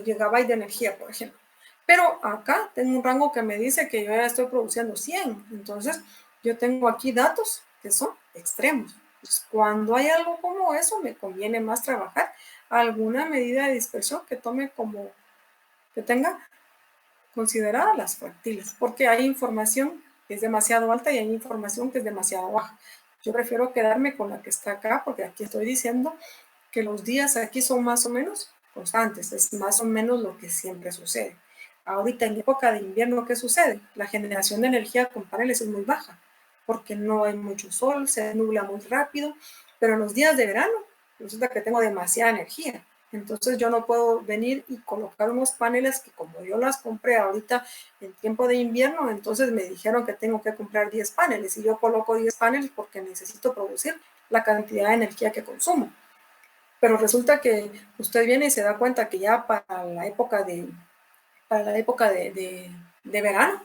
gigabytes de energía, por ejemplo. Pero acá tengo un rango que me dice que yo ya estoy produciendo 100. Entonces, yo tengo aquí datos que son extremos. Entonces, cuando hay algo como eso, me conviene más trabajar alguna medida de dispersión que tome como, que tenga consideradas las fractiles, porque hay información que es demasiado alta y hay información que es demasiado baja. Yo prefiero quedarme con la que está acá, porque aquí estoy diciendo que los días aquí son más o menos constantes, es más o menos lo que siempre sucede. Ahorita en época de invierno, ¿qué sucede? La generación de energía con paneles es muy baja, porque no hay mucho sol, se nubla muy rápido, pero en los días de verano resulta que tengo demasiada energía. Entonces yo no puedo venir y colocar unos paneles que como yo las compré ahorita en tiempo de invierno, entonces me dijeron que tengo que comprar 10 paneles y yo coloco 10 paneles porque necesito producir la cantidad de energía que consumo. Pero resulta que usted viene y se da cuenta que ya para la época de verano,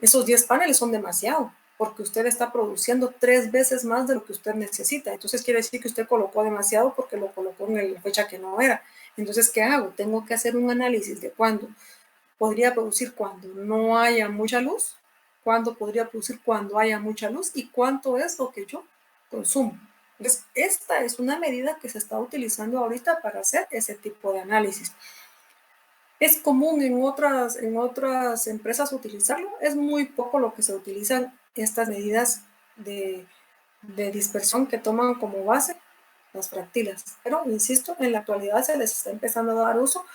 esos 10 paneles son demasiado, porque usted está produciendo 3 veces más de lo que usted necesita. Entonces quiere decir que usted colocó demasiado porque lo colocó en la fecha que no era. Entonces, ¿qué hago? Tengo que hacer un análisis de cuándo podría producir cuando no haya mucha luz, cuándo podría producir cuando haya mucha luz y cuánto es lo que yo consumo. Entonces, esta es una medida que se está utilizando ahorita para hacer ese tipo de análisis. ¿Es común en otras empresas utilizarlo? Es muy poco lo que se utilizan estas medidas de dispersión que toman como base las fractilas. Pero, insisto, en la actualidad se les está empezando a dar uso.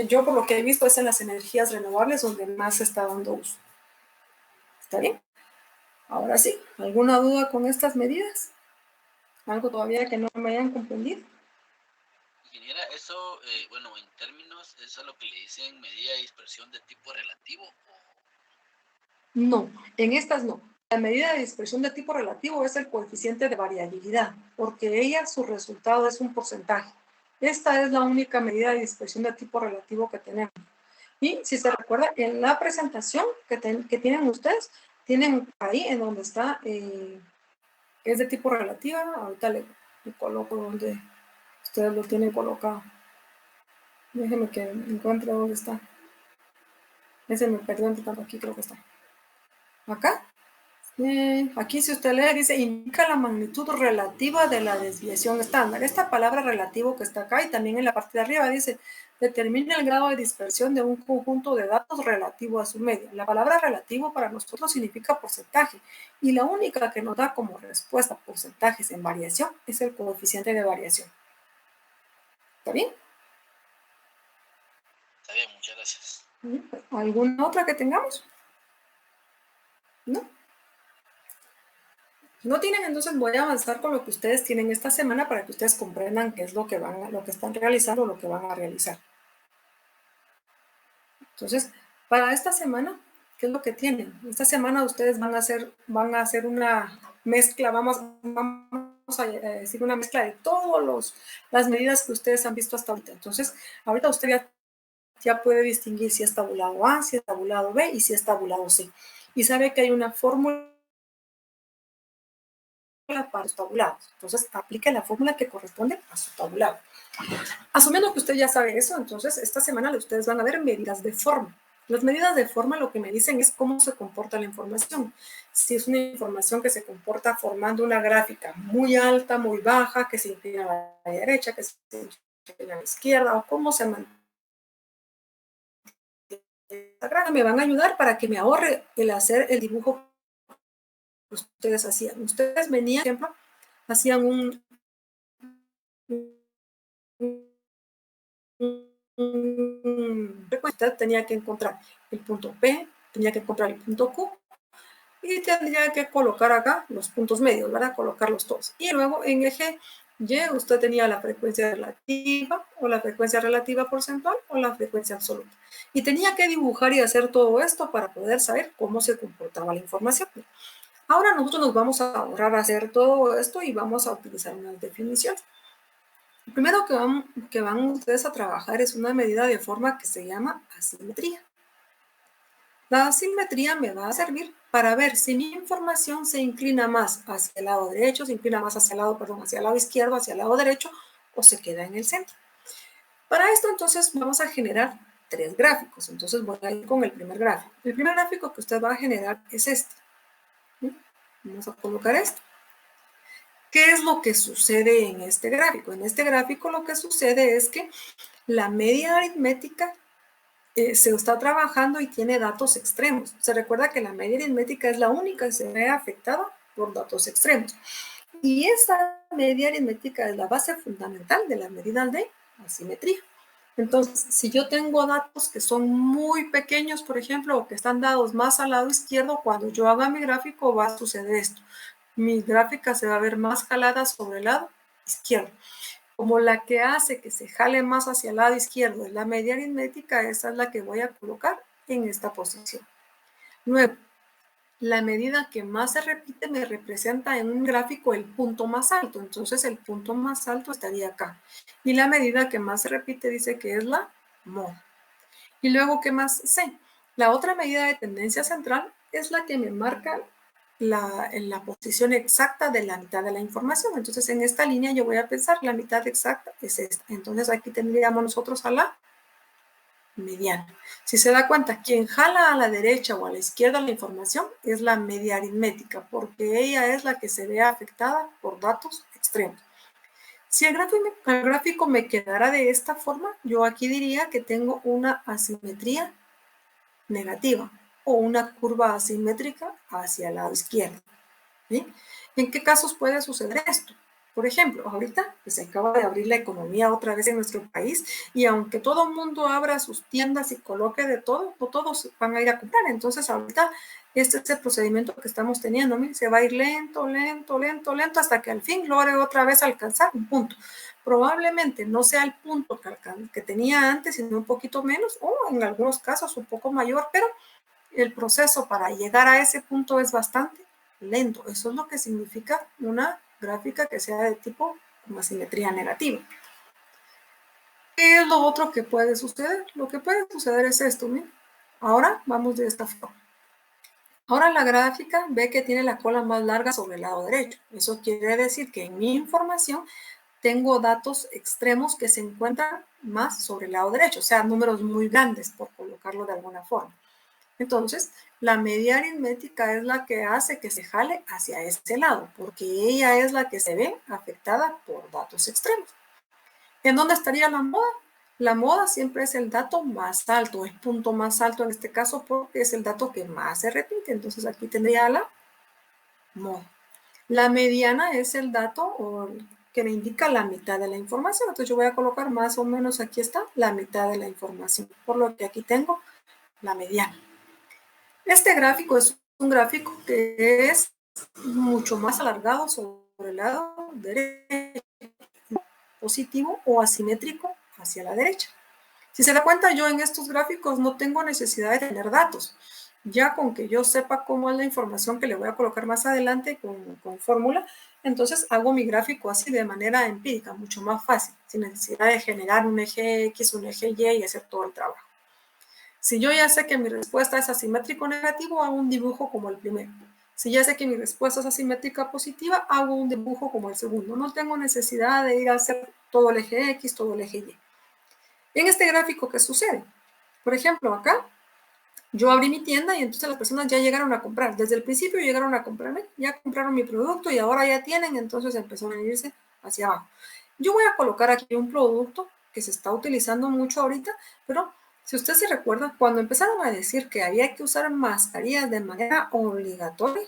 Yo, por lo que he visto, es en las energías renovables donde más se está dando uso. ¿Está bien? Ahora sí, ¿alguna duda con estas medidas? ¿Algo todavía que no me hayan comprendido? Ingeniera, eso, bueno, en términos, ¿eso es lo que le dicen medida de dispersión de tipo relativo? No, en estas no. La medida de dispersión de tipo relativo es el coeficiente de variabilidad, porque ella, su resultado es un porcentaje. Esta es la única medida de dispersión de tipo relativo que tenemos. Y si se recuerda, en la presentación que tienen ustedes, tienen ahí en donde está, es de tipo relativa. Ahorita le coloco donde ustedes lo tienen colocado. Déjenme que encuentre dónde está. Ese me perdió entre tanto, aquí creo que está. Acá. Aquí si usted lee, dice, indica la magnitud relativa de la desviación estándar. Esta palabra relativo que está acá y también en la parte de arriba dice, determina el grado de dispersión de un conjunto de datos relativo a su media. La palabra relativo para nosotros significa porcentaje y la única que nos da como respuesta porcentajes en variación es el coeficiente de variación. ¿Está bien? Está bien, muchas gracias. ¿Alguna otra que tengamos? ¿No? Si no tienen, entonces voy a avanzar con lo que ustedes tienen esta semana para que ustedes comprendan qué es lo que están realizando o lo que van a realizar. Entonces, para esta semana, ¿qué es lo que tienen? Esta semana ustedes van a hacer una mezcla, vamos a decir una mezcla de todas las medidas que ustedes han visto hasta ahorita. Entonces, ahorita usted ya puede distinguir si es tabulado A, si es tabulado B y si es tabulado C. Y sabe que hay una fórmula para los tabulados. Entonces, aplique la fórmula que corresponde a su tabulado. Asumiendo que usted ya sabe eso, entonces esta semana ustedes van a ver medidas de forma. Las medidas de forma lo que me dicen es cómo se comporta la información. Si es una información que se comporta formando una gráfica muy alta, muy baja, que se inclina a la derecha, que se inclina a la izquierda, o cómo se mantiene. Me van a ayudar para que me ahorre el hacer el dibujo que ustedes hacían. Ustedes venían, por ejemplo, hacían usted tenía que encontrar el punto P, tenía que encontrar el punto Q y tendría que colocar acá los puntos medios, ¿verdad? Colocarlos todos. Y luego en eje Y usted tenía la frecuencia relativa o la frecuencia relativa porcentual o la frecuencia absoluta. Y tenía que dibujar y hacer todo esto para poder saber cómo se comportaba la información. Ahora nosotros nos vamos a ahorrar hacer todo esto y vamos a utilizar unas definiciones. Lo primero que van ustedes a trabajar es una medida de forma que se llama asimetría. La asimetría me va a servir para ver si mi información se inclina más hacia el lado derecho, se inclina más hacia el lado izquierdo, hacia el lado derecho, o se queda en el centro. Para esto, entonces, vamos a generar 3 gráficos. Entonces, voy a ir con el primer gráfico. El primer gráfico que usted va a generar es este. Vamos a colocar esto. ¿Qué es lo que sucede en este gráfico? En este gráfico lo que sucede es que la media aritmética se está trabajando y tiene datos extremos. Se recuerda que la media aritmética es la única que se ve afectada por datos extremos. Y esa media aritmética es la base fundamental de las medidas de asimetría. Entonces, si yo tengo datos que son muy pequeños, por ejemplo, o que están dados más al lado izquierdo, cuando yo haga mi gráfico va a suceder esto. Mi gráfica se va a ver más jalada sobre el lado izquierdo. Como la que hace que se jale más hacia el lado izquierdo es la media aritmética, esa es la que voy a colocar en esta posición. Luego, la medida que más se repite me representa en un gráfico el punto más alto, entonces el punto más alto estaría acá. Y la medida que más se repite dice que es la mod. Y luego, ¿qué más sé? La otra medida de tendencia central es la que me marca en la posición exacta de la mitad de la información. Entonces, en esta línea yo voy a pensar la mitad exacta es esta. Entonces, aquí tendríamos nosotros a la mediana. Si se da cuenta, quien jala a la derecha o a la izquierda la información es la media aritmética, porque ella es la que se ve afectada por datos extremos. extremos. Si el gráfico me quedara de esta forma, yo aquí diría que tengo una asimetría negativa o una curva asimétrica hacia el lado izquierdo. ¿Sí? ¿En qué casos puede suceder esto? Por ejemplo, ahorita se acaba de abrir la economía otra vez en nuestro país y aunque todo el mundo abra sus tiendas y coloque de todo, no todos van a ir a comprar. Entonces ahorita este es el procedimiento que estamos teniendo. Se va a ir lento, lento, lento, lento hasta que al fin logre otra vez alcanzar un punto. Probablemente no sea el punto que tenía antes, sino un poquito menos o en algunos casos un poco mayor, pero el proceso para llegar a ese punto es bastante lento. Eso es lo que significa una gráfica que sea de tipo con asimetría negativa. ¿Qué es lo otro que puede suceder? Lo que puede suceder es esto, miren. Ahora vamos de esta forma. Ahora la gráfica ve que tiene la cola más larga sobre el lado derecho. Eso quiere decir que en mi información tengo datos extremos que se encuentran más sobre el lado derecho, o sea, números muy grandes, por colocarlo de alguna forma. Entonces, la media aritmética es la que hace que se jale hacia este lado, porque ella es la que se ve afectada por datos extremos. ¿En dónde estaría la moda? La moda siempre es el dato más alto, el punto más alto en este caso, porque es el dato que más se repite. Entonces, aquí tendría la moda. La mediana es el dato que me indica la mitad de la información. Entonces, yo voy a colocar más o menos, aquí está, la mitad de la información, por lo que aquí tengo la mediana. Este gráfico es un gráfico que es mucho más alargado sobre el lado derecho, positivo o asimétrico hacia la derecha. Si se da cuenta, yo en estos gráficos no tengo necesidad de tener datos. Ya con que yo sepa cómo es la información que le voy a colocar más adelante con fórmula, entonces hago mi gráfico así de manera empírica, mucho más fácil, sin necesidad de generar un eje X, un eje Y y hacer todo el trabajo. Si yo ya sé que mi respuesta es asimétrico negativo, hago un dibujo como el primero. Si ya sé que mi respuesta es asimétrica positiva, hago un dibujo como el segundo. No tengo necesidad de ir a hacer todo el eje X, todo el eje Y. En este gráfico, ¿qué sucede? Por ejemplo, acá yo abrí mi tienda y entonces las personas ya llegaron a comprar. Desde el principio llegaron a comprarme, ya compraron mi producto y ahora ya tienen, entonces empezaron a irse hacia abajo. Yo voy a colocar aquí un producto que se está utilizando mucho ahorita, pero si usted se recuerda, cuando empezaron a decir que había que usar mascarillas de manera obligatoria,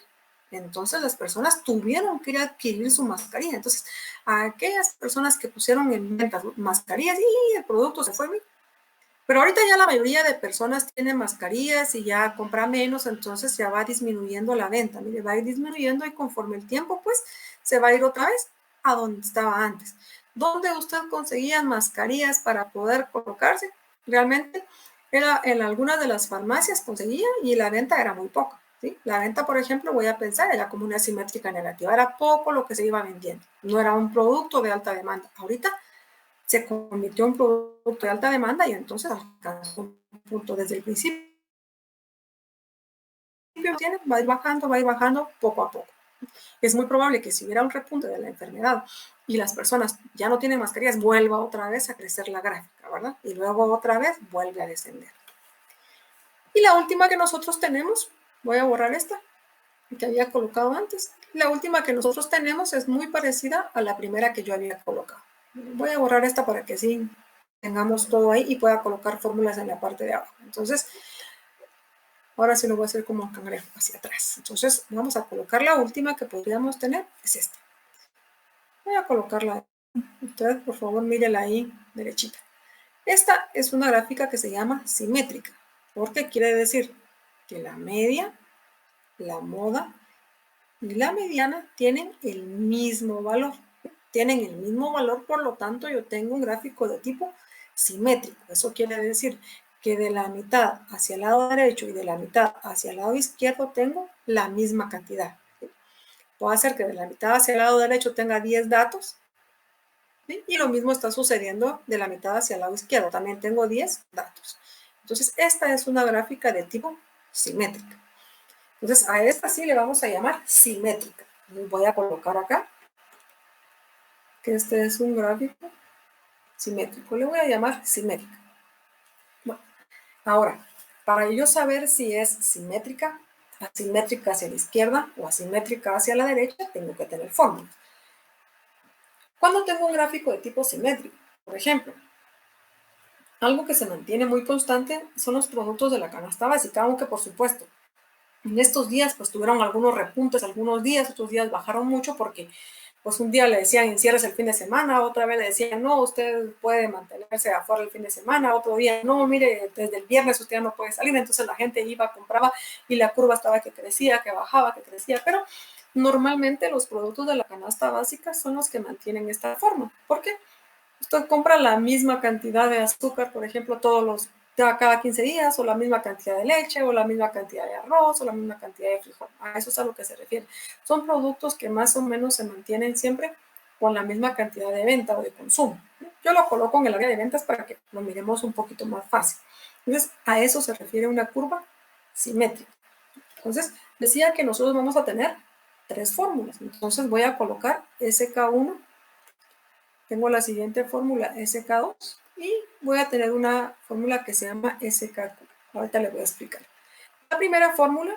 entonces las personas tuvieron que ir a adquirir su mascarilla. Entonces, a aquellas personas que pusieron en venta mascarillas y el producto se fue, pero ahorita ya la mayoría de personas tienen mascarillas y ya compra menos, entonces ya va disminuyendo la venta. Mire, va a ir disminuyendo y conforme el tiempo, pues, se va a ir otra vez a donde estaba antes. ¿Dónde usted conseguía mascarillas para poder colocarse? Realmente era en algunas de las farmacias conseguía y la venta era muy poca. ¿Sí? La venta, por ejemplo, voy a pensar, era como una asimétrica negativa. Era poco lo que se iba vendiendo. No era un producto de alta demanda. Ahorita se convirtió en un producto de alta demanda y entonces alcanzó un punto desde el principio. Va a ir bajando poco a poco. Es muy probable que si hubiera un repunte de la enfermedad y las personas ya no tienen mascarillas, vuelva otra vez a crecer la gráfica, ¿verdad? Y luego otra vez vuelve a descender. Y la última que nosotros tenemos, voy a borrar esta que había colocado antes. La última que nosotros tenemos es muy parecida a la primera que yo había colocado. Voy a borrar esta para que sí tengamos todo ahí y pueda colocar fórmulas en la parte de abajo. Entonces, ahora sí lo voy a hacer como un cangrejo hacia atrás. Entonces, vamos a colocar la última que podríamos tener, es esta. Voy a colocarla. Ustedes, por favor, mírenla ahí derechita. Esta es una gráfica que se llama simétrica, porque quiere decir que la media, la moda y la mediana tienen el mismo valor. Tienen el mismo valor, por lo tanto, yo tengo un gráfico de tipo simétrico. Eso quiere decir que de la mitad hacia el lado derecho y de la mitad hacia el lado izquierdo tengo la misma cantidad. Puedo hacer que de la mitad hacia el lado derecho tenga 10 datos, ¿sí? Y lo mismo está sucediendo de la mitad hacia el lado izquierdo. También tengo 10 datos. Entonces, esta es una gráfica de tipo simétrica. Entonces, a esta sí le vamos a llamar simétrica. Voy a colocar acá que este es un gráfico simétrico. Le voy a llamar simétrica. Bueno, ahora, para yo saber si es simétrica, asimétrica hacia la izquierda o asimétrica hacia la derecha, tengo que tener fórmulas. Cuando tengo un gráfico de tipo simétrico, por ejemplo, algo que se mantiene muy constante son los productos de la canasta básica, aunque por supuesto, en estos días pues tuvieron algunos repuntes, algunos días, otros días bajaron mucho porque pues un día le decían encierres el fin de semana, otra vez le decían no, usted puede mantenerse afuera el fin de semana, otro día no, mire, desde el viernes usted no puede salir, entonces la gente iba, compraba y la curva estaba que crecía, que bajaba, que crecía, pero normalmente los productos de la canasta básica son los que mantienen esta forma. ¿Por qué? Usted compra la misma cantidad de azúcar, por ejemplo, cada 15 días, o la misma cantidad de leche, o la misma cantidad de arroz, o la misma cantidad de frijol. A eso es a lo que se refiere. Son productos que más o menos se mantienen siempre con la misma cantidad de venta o de consumo. Yo lo coloco en el área de ventas para que lo miremos un poquito más fácil. Entonces, a eso se refiere una curva simétrica. Entonces, decía que nosotros vamos a tener 3 fórmulas. Entonces, voy a colocar SK1. Tengo la siguiente fórmula SK2 y voy a tener una fórmula que se llama SKQ. Ahorita les voy a explicar. La primera fórmula,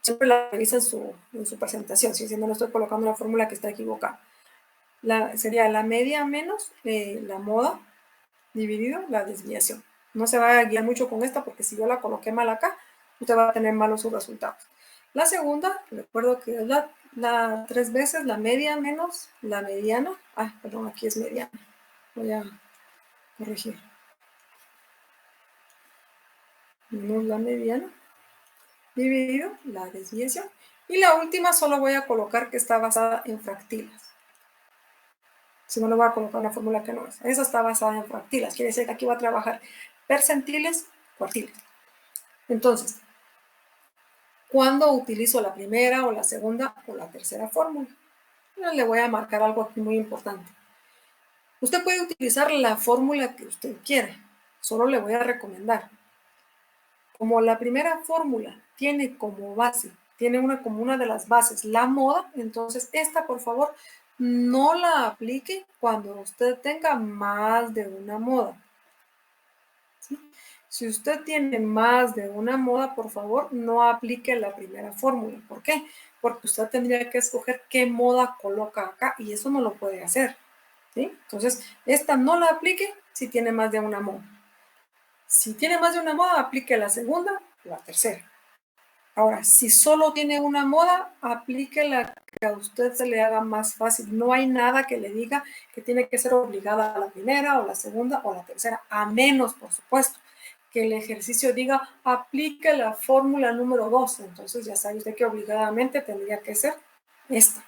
siempre la revisa en su presentación, si no estoy colocando una fórmula que está equivocada. Sería la media menos la moda dividido la desviación. No se va a guiar mucho con esta porque si yo la coloqué mal acá, usted va a tener malos sus resultados. La segunda, recuerdo que es la 3 veces la media menos la mediana. Perdón, aquí es mediana. Voy a corregir. Menos la mediana dividido la desviación. Y la última solo voy a colocar que está basada en fractilas. Si no, le voy a colocar una fórmula que no es. Esa está basada en fractilas. Quiere decir que aquí va a trabajar percentiles, cuartiles. Entonces, ¿cuándo utilizo la primera o la segunda o la tercera fórmula? Le voy a marcar algo aquí muy importante. Usted puede utilizar la fórmula que usted quiera. Solo le voy a recomendar. Como la primera fórmula tiene como base, tiene como una de las bases la moda, entonces esta por favor no la aplique cuando usted tenga más de una moda. ¿Sí? Si usted tiene más de una moda, por favor no aplique la primera fórmula. ¿Por qué? Porque usted tendría que escoger qué moda coloca acá y eso no lo puede hacer. ¿Sí? Entonces esta no la aplique si tiene más de una moda. Si tiene más de una moda, aplique la segunda o la tercera. Ahora, si solo tiene una moda, aplique la que a usted se le haga más fácil. No hay nada que le diga que tiene que ser obligada a la primera o la segunda o la tercera, a menos, por supuesto, que el ejercicio diga aplique la fórmula número 2. Entonces ya sabe usted que obligadamente tendría que ser esta.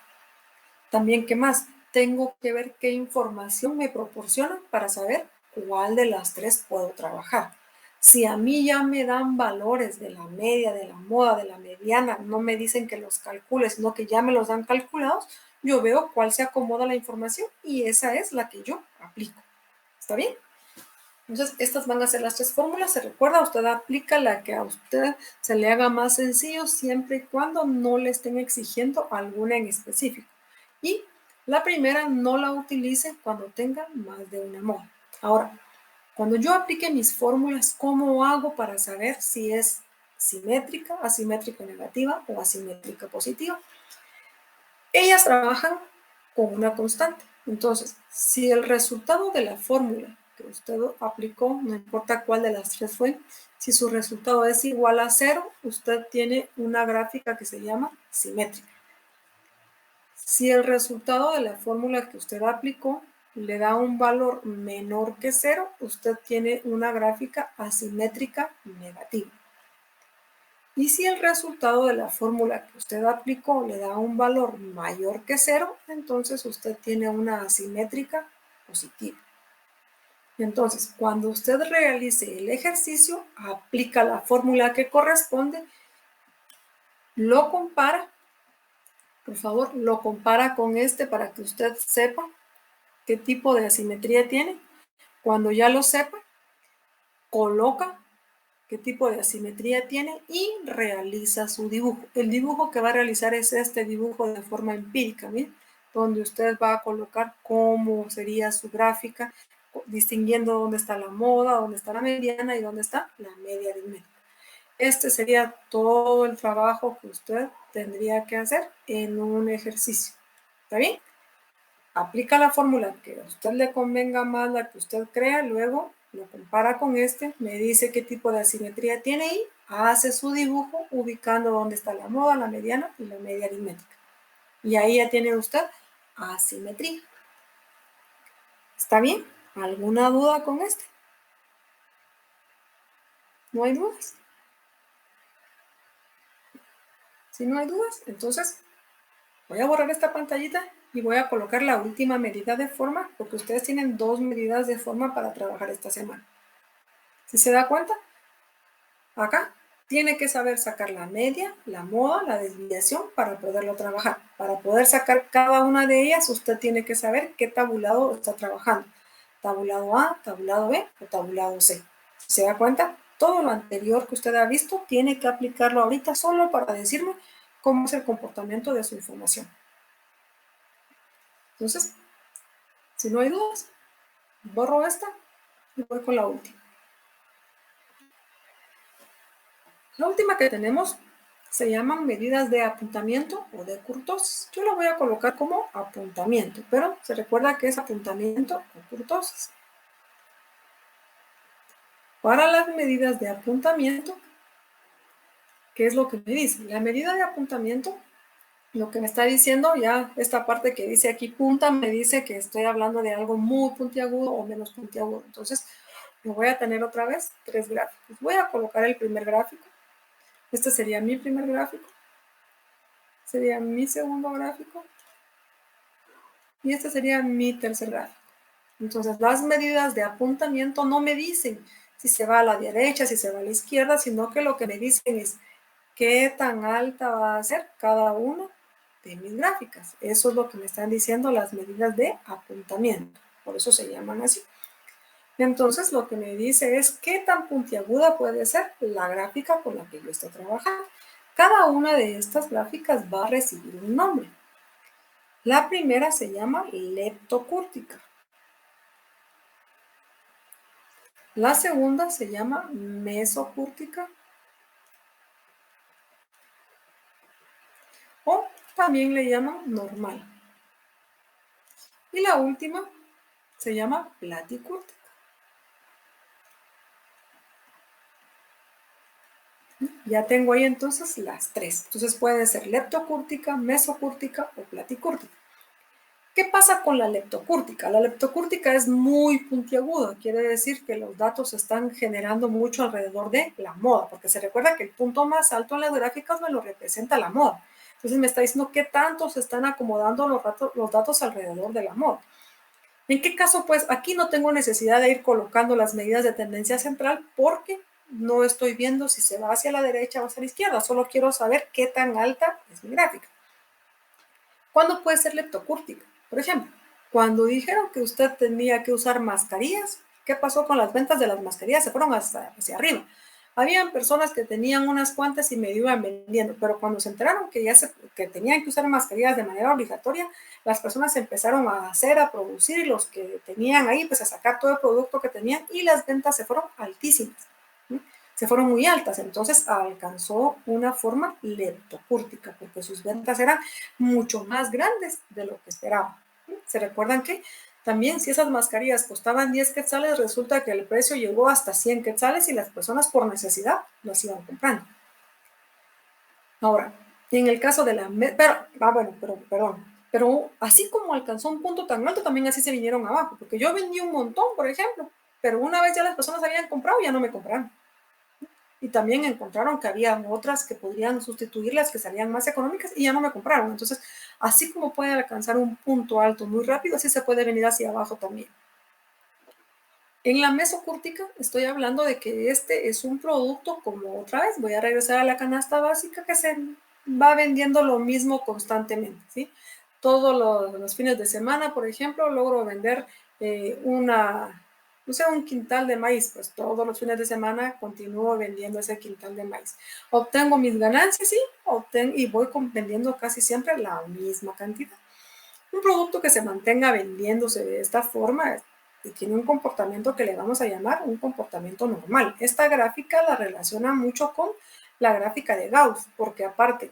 También, ¿qué más? Tengo que ver qué información me proporcionan para saber cuál de las 3 puedo trabajar. Si a mí ya me dan valores de la media, de la moda, de la mediana, no me dicen que los calcule, sino que ya me los dan calculados, yo veo cuál se acomoda la información y esa es la que yo aplico. ¿Está bien? Entonces, estas van a ser las 3 fórmulas. Se recuerda, usted aplica la que a usted se le haga más sencillo siempre y cuando no le estén exigiendo alguna en específico. Y la primera no la utilice cuando tenga más de una moda. Ahora, cuando yo aplique mis fórmulas, ¿cómo hago para saber si es simétrica, asimétrica negativa o asimétrica positiva? Ellas trabajan con una constante. Entonces, si el resultado de la fórmula que usted aplicó, no importa cuál de las 3 fue, si su resultado es igual a 0, usted tiene una gráfica que se llama simétrica. Si el resultado de la fórmula que usted aplicó le da un valor menor que 0, usted tiene una gráfica asimétrica negativa. Y si el resultado de la fórmula que usted aplicó le da un valor mayor que 0, entonces usted tiene una asimétrica positiva. Entonces, cuando usted realice el ejercicio, aplica la fórmula que corresponde, lo compara, por favor, lo compara con para que usted sepa qué tipo de asimetría tiene. Cuando ya lo sepa, coloca qué tipo de asimetría tiene y realiza su dibujo. El dibujo que va a realizar es este dibujo de forma empírica, ¿bien? Donde usted va a colocar cómo sería su gráfica, distinguiendo dónde está la moda, dónde está la mediana y dónde está la media aritmética. Este sería todo el trabajo que usted tendría que hacer en un ejercicio. ¿Está bien? aplica la fórmula que a usted le convenga más, la que usted crea, luego lo compara con este, me dice qué tipo de asimetría tiene y hace su dibujo ubicando dónde está la moda, la mediana y la media aritmética. Y ahí ya tiene usted asimetría. ¿Está bien? ¿Alguna duda con este? ¿No hay dudas? Si no hay dudas, entonces voy a borrar esta pantallita y voy a colocar la última medida de forma, porque ustedes tienen 2 medidas de forma para trabajar esta semana. Si se da cuenta, acá tiene que saber sacar la media, la moda, la desviación para poderlo trabajar. Para poder sacar cada una de ellas, usted tiene que saber qué tabulado está trabajando. Tabulado A, tabulado B o tabulado C. ¿Se da cuenta? Todo lo anterior que usted ha visto tiene que aplicarlo ahorita solo para decirme cómo es el comportamiento de su información. Entonces, si no hay dudas, borro esta y voy con la última. La última que tenemos se llaman medidas de apuntamiento o de kurtosis. Yo la voy a colocar como apuntamiento, pero se recuerda que es apuntamiento o kurtosis. Para las medidas de apuntamiento, ¿qué es lo que me dice? La medida de apuntamiento, lo que me está diciendo, ya esta parte que dice aquí punta, me dice que estoy hablando de algo muy puntiagudo o menos puntiagudo. Entonces, me voy a tener otra vez 3 gráficos. Voy a colocar el primer gráfico. Este sería mi primer gráfico. Sería mi segundo gráfico. Y este sería mi tercer gráfico. Entonces, las medidas de apuntamiento no me dicen si se va a la derecha, si se va a la izquierda, sino que lo que me dicen es qué tan alta va a ser cada una de mis gráficas. Eso es lo que me están diciendo las medidas de apuntamiento. Por eso se llaman así. Entonces, lo que me dice es qué tan puntiaguda puede ser la gráfica con la que yo estoy trabajando. Cada una de estas gráficas va a recibir un nombre. La primera se llama leptocúrtica. La segunda se llama mesocúrtica o también le llaman normal. Y la última se llama platicúrtica. Ya tengo ahí entonces las 3. Entonces puede ser leptocúrtica, mesocúrtica o platicúrtica. ¿Qué pasa con la leptocúrtica? La leptocúrtica es muy puntiaguda, quiere decir que los datos se están generando mucho alrededor de la moda, porque se recuerda que el punto más alto en las gráficas me lo representa la moda. Entonces me está diciendo qué tanto se están acomodando los datos alrededor de la moda. ¿En qué caso? Pues aquí no tengo necesidad de ir colocando las medidas de tendencia central porque no estoy viendo si se va hacia la derecha o hacia la izquierda, solo quiero saber qué tan alta es mi gráfica. ¿Cuándo puede ser leptocúrtica? Por ejemplo, cuando dijeron que usted tenía que usar mascarillas, ¿qué pasó con las ventas de las mascarillas? Se fueron hacia arriba. Habían personas que tenían unas cuantas y me iban vendiendo, pero cuando se enteraron que tenían que usar mascarillas de manera obligatoria, las personas empezaron a hacer, a producir, y los que tenían ahí, pues a sacar todo el producto que tenían, y las ventas se fueron altísimas, ¿sí? Se fueron muy altas, entonces alcanzó una forma leptocúrtica, porque sus ventas eran mucho más grandes de lo que esperaban. ¿Se recuerdan que también si esas mascarillas costaban 10 quetzales, resulta que el precio llegó hasta 100 quetzales y las personas por necesidad las iban comprando? Ahora, en el caso de la... pero así como alcanzó un punto tan alto, también así se vinieron abajo, porque yo vendí un montón, por ejemplo, pero una vez ya las personas habían comprado, ya no me compraron. Y también encontraron que había otras que podrían sustituirlas, que salían más económicas, y ya no me compraron. Entonces, así como puede alcanzar un punto alto muy rápido, así se puede venir hacia abajo también. En la mesocúrtica estoy hablando de que este es un producto, como otra vez, voy a regresar a la canasta básica, que se va vendiendo lo mismo constantemente, ¿sí? Todos los fines de semana, por ejemplo, logro vender un quintal de maíz, pues todos los fines de semana continúo vendiendo ese quintal de maíz. Obtengo mis ganancias, sí, y voy vendiendo casi siempre la misma cantidad. Un producto que se mantenga vendiéndose de esta forma tiene un comportamiento que le vamos a llamar un comportamiento normal. Esta gráfica la relaciona mucho con la gráfica de Gauss, porque aparte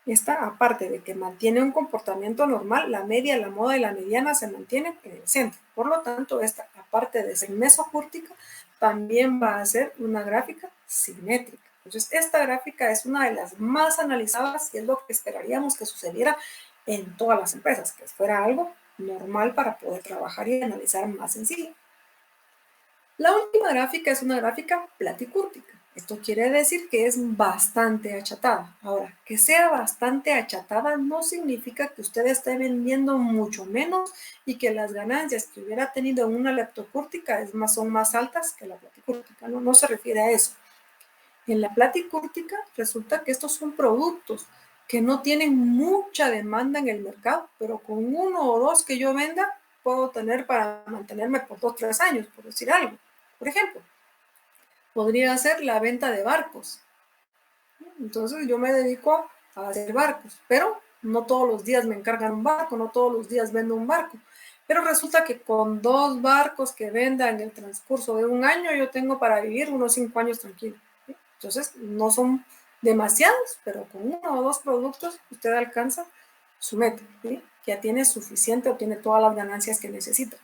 Esta, aparte de que mantiene un comportamiento normal, la media, la moda y la mediana se mantienen en el centro. Por lo tanto, esta, aparte de ser mesocúrtica, también va a ser una gráfica simétrica. Entonces, esta gráfica es una de las más analizadas y es lo que esperaríamos que sucediera en todas las empresas, que fuera algo normal para poder trabajar y analizar más sencillo. La última gráfica es una gráfica platicúrtica. Esto quiere decir que es bastante achatada. Ahora, que sea bastante achatada no significa que usted esté vendiendo mucho menos y que las ganancias que hubiera tenido en una leptocúrtica son más altas que la platicúrtica. No se refiere a eso. En la platicúrtica resulta que estos son productos que no tienen mucha demanda en el mercado, pero con uno o dos que yo venda puedo tener para mantenerme por 2 o 3 años, por decir algo. Por ejemplo, podría ser la venta de barcos. Entonces yo me dedico a hacer barcos, pero no todos los días me encargan un barco, no todos los días vendo un barco. Pero resulta que con 2 barcos que venda en el transcurso de un año, yo tengo para vivir unos 5 años tranquilo. Entonces no son demasiados, pero con 1 o 2 productos usted alcanza su meta, ¿sí? Ya tiene suficiente o tiene todas las ganancias que necesita.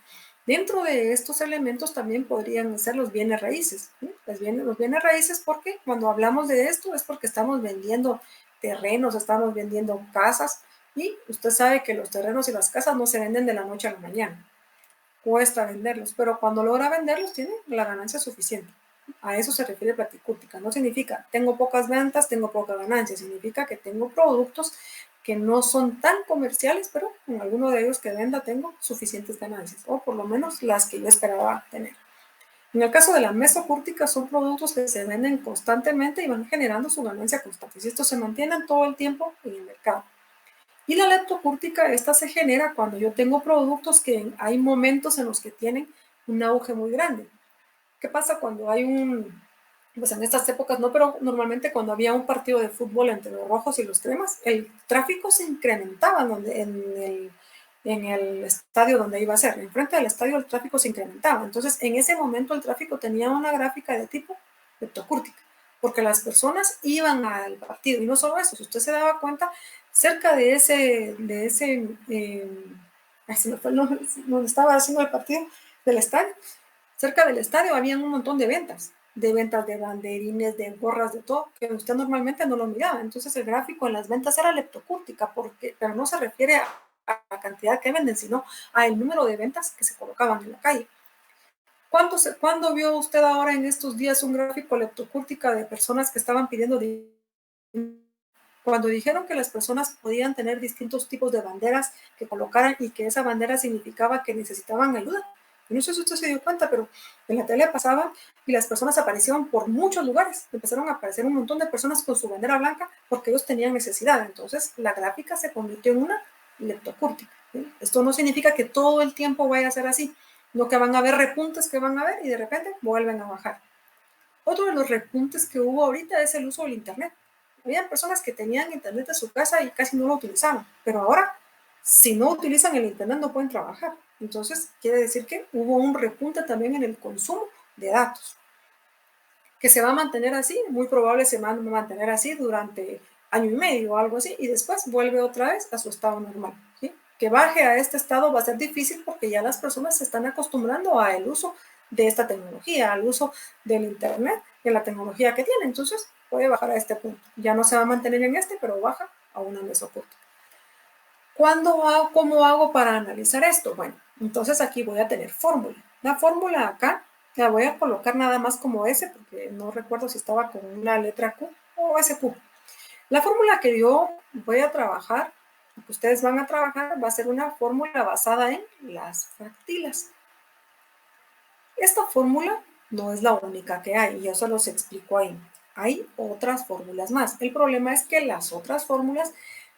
Dentro de estos elementos también podrían ser los bienes raíces. ¿Sí? Los bienes raíces, porque cuando hablamos de esto es porque estamos vendiendo terrenos, estamos vendiendo casas, y usted sabe que los terrenos y las casas no se venden de la noche a la mañana. Cuesta venderlos, pero cuando logra venderlos tiene la ganancia suficiente. A eso se refiere platicúrtica. No significa tengo pocas ventas, tengo poca ganancia. Significa que tengo productos que no son tan comerciales, pero en alguno de ellos que venda tengo suficientes ganancias, o por lo menos las que yo esperaba tener. En el caso de la mesocúrtica, son productos que se venden constantemente y van generando su ganancia constante. Y estos se mantienen todo el tiempo en el mercado. Y la leptocúrtica, esta se genera cuando yo tengo productos que hay momentos en los que tienen un auge muy grande. ¿Qué pasa cuando hay pues en estas épocas no, pero normalmente cuando había un partido de fútbol entre los rojos y los cremas, el tráfico se incrementaba en el estadio donde iba a ser. Enfrente del estadio el tráfico se incrementaba. Entonces, en ese momento el tráfico tenía una gráfica de tipo leptocúrtica, porque las personas iban al partido. Y no solo eso, si usted se daba cuenta, cerca de ese se me fue el nombre, donde estaba haciendo el partido del estadio, cerca del estadio había un montón de ventas de banderines, de gorras, de todo, que usted normalmente no lo miraba. Entonces el gráfico en las ventas era leptocúrtica, pero no se refiere a la cantidad que venden, sino al número de ventas que se colocaban en la calle. ¿Cuándo vio usted ahora en estos días un gráfico leptocúrtica de personas que estaban pidiendo dinero? Cuando dijeron que las personas podían tener distintos tipos de banderas que colocaran y que esa bandera significaba que necesitaban ayuda. Y no sé si usted se dio cuenta, pero en la tele pasaban y las personas aparecieron por muchos lugares. Empezaron a aparecer un montón de personas con su bandera blanca porque ellos tenían necesidad. Entonces la gráfica se convirtió en una leptocúrtica. ¿Sí? Esto no significa que todo el tiempo vaya a ser así, no, que van a haber repuntes que van a haber y de repente vuelven a bajar. Otro de los repuntes que hubo ahorita es el uso del Internet. Había personas que tenían Internet en su casa y casi no lo utilizaban, pero ahora, si no utilizan el Internet, no pueden trabajar. Entonces, quiere decir que hubo un repunte también en el consumo de datos, que se va a mantener así, muy probable se va a mantener así durante año y medio o algo así, y después vuelve otra vez a su estado normal. ¿Sí? Que baje a este estado va a ser difícil porque ya las personas se están acostumbrando al uso de esta tecnología, al uso del Internet, de la tecnología que tiene. Entonces puede bajar a este punto. Ya no se va a mantener en este, pero baja a una mesocúrtica. ¿Cómo hago para analizar esto? Bueno, entonces aquí voy a tener fórmula. La fórmula acá la voy a colocar nada más como S, porque no recuerdo si estaba con una letra Q o SQ. La fórmula que yo voy a trabajar, que ustedes van a trabajar, va a ser una fórmula basada en las fractilas. Esta fórmula no es la única que hay, y yo se los explico ahí. Hay otras fórmulas más. El problema es que las otras fórmulas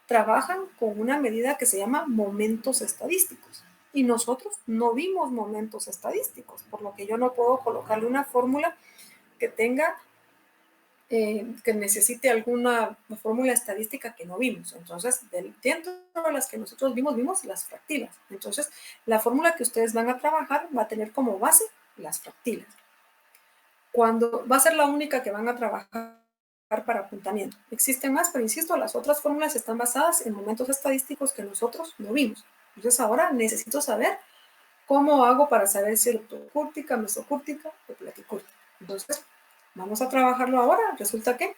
trabajan con una medida que se llama momentos estadísticos. Y nosotros no vimos momentos estadísticos, por lo que yo no puedo colocarle una fórmula que tenga, que necesite alguna fórmula estadística que no vimos. Entonces, dentro de las que nosotros vimos las fractilas. Entonces, la fórmula que ustedes van a trabajar va a tener como base las fractilas. Cuando va a ser la única que van a trabajar para apuntamiento. Existen más, pero insisto, las otras fórmulas están basadas en momentos estadísticos que nosotros no vimos. Entonces ahora necesito saber cómo hago para saber si es leptocúrtica, mesocúrtica o platicúrtica. Entonces, vamos a trabajarlo ahora. Resulta que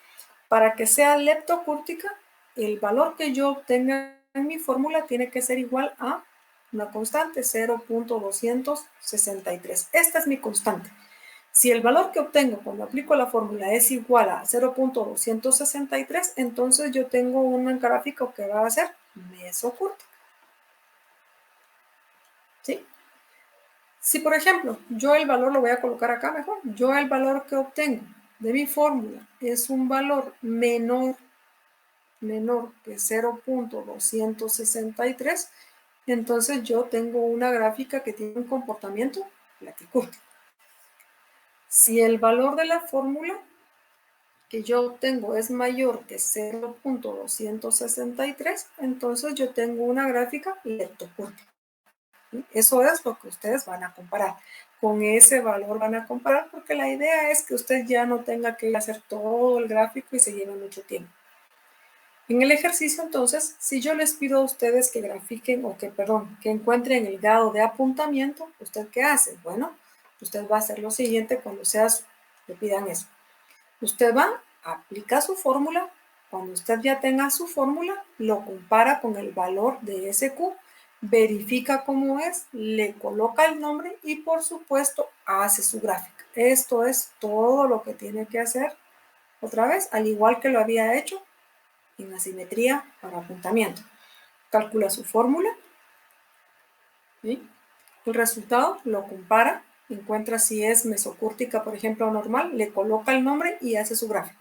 para que sea leptocúrtica, el valor que yo obtenga en mi fórmula tiene que ser igual a una constante, 0.263. Esta es mi constante. Si el valor que obtengo cuando aplico la fórmula es igual a 0.263, entonces yo tengo un gráfico que va a ser mesocúrtica. ¿Sí? Si, por ejemplo, yo el valor lo voy a colocar acá mejor, yo el valor que obtengo de mi fórmula es un valor menor que 0.263, entonces yo tengo una gráfica que tiene un comportamiento platicúrtico. Si el valor de la fórmula que yo obtengo es mayor que 0.263, entonces yo tengo una gráfica leptocúrtica. Eso es lo que ustedes van a comparar. Con ese valor van a comparar porque la idea es que usted ya no tenga que hacer todo el gráfico y se lleve mucho tiempo. En el ejercicio, entonces, si yo les pido a ustedes que grafiquen que encuentren el grado de apuntamiento, ¿usted qué hace? Bueno, usted va a hacer lo siguiente cuando le pidan eso. Usted va, aplica su fórmula. Cuando usted ya tenga su fórmula, lo compara con el valor de SQ, verifica cómo es, le coloca el nombre y, por supuesto, hace su gráfica. Esto es todo lo que tiene que hacer, otra vez, al igual que lo había hecho en asimetría para apuntamiento. Calcula su fórmula, ¿sí? El resultado lo compara, encuentra si es mesocúrtica, por ejemplo, o normal, le coloca el nombre y hace su gráfico.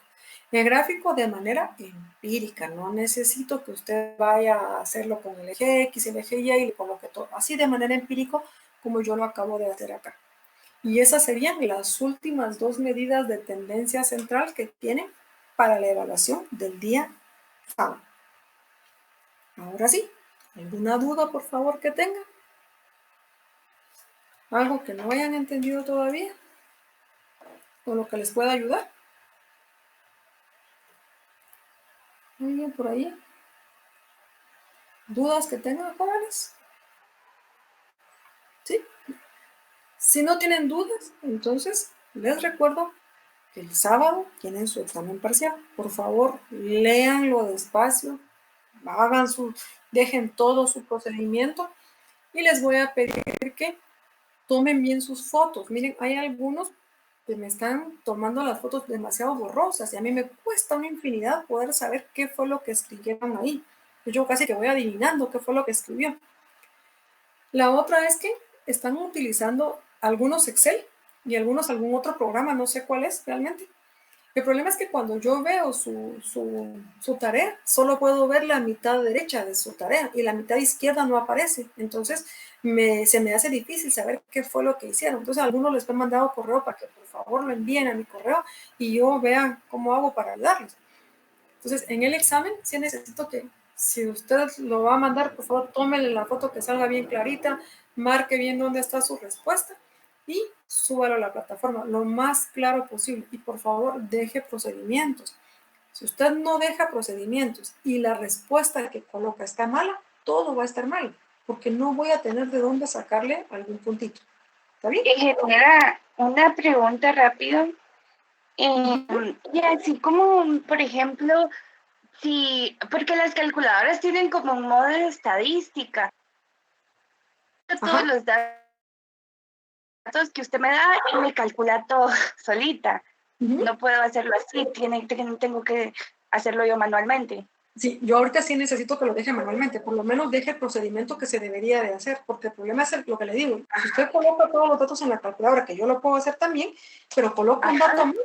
El gráfico de manera empírica, no necesito que usted vaya a hacerlo con el eje X, el eje Y y le coloque todo, así de manera empírica como yo lo acabo de hacer acá. Y esas serían las últimas dos medidas de tendencia central que tienen para la evaluación del día sábado. Ahora sí, ¿alguna duda por favor que tengan? ¿Algo que no hayan entendido todavía? ¿O lo que les pueda ayudar? ¿Alguien por ahí? ¿Dudas que tengan, jóvenes? ¿Sí? Si no tienen dudas, entonces les recuerdo que el sábado tienen su examen parcial. Por favor, léanlo despacio, dejen todo su procedimiento y les voy a pedir que tomen bien sus fotos. Miren, hay algunos que me están tomando las fotos demasiado borrosas y a mí me cuesta una infinidad poder saber qué fue lo que escribieron ahí. Yo casi que voy adivinando qué fue lo que escribió. La otra es que están utilizando algunos Excel y algunos algún otro programa, no sé cuál es realmente. El problema es que cuando yo veo su tarea, solo puedo ver la mitad derecha de su tarea y la mitad izquierda no aparece. Entonces, se me hace difícil saber qué fue lo que hicieron. Entonces, a algunos les he mandado correo para que por favor lo envíen a mi correo y yo vea cómo hago para ayudarles. Entonces, en el examen sí necesito que, si usted lo va a mandar, por favor, tómele la foto que salga bien clarita, marque bien dónde está su respuesta y súbalo a la plataforma lo más claro posible. Y por favor, deje procedimientos. Si usted no deja procedimientos y la respuesta que coloca está mala, todo va a estar mal, porque no voy a tener de dónde sacarle algún puntito. ¿Está bien? Genera una pregunta rápido. Y así como, por ejemplo, si, porque las calculadoras tienen como un modo de estadística, todos los datos que usted me da y me calcula todo solita. No puedo hacerlo así, tengo que hacerlo yo manualmente. Sí, yo ahorita sí necesito que lo deje manualmente, por lo menos deje el procedimiento que se debería de hacer, porque el problema es lo que le digo, si usted coloca todos los datos en la calculadora, que yo lo puedo hacer también, pero coloco un dato mal,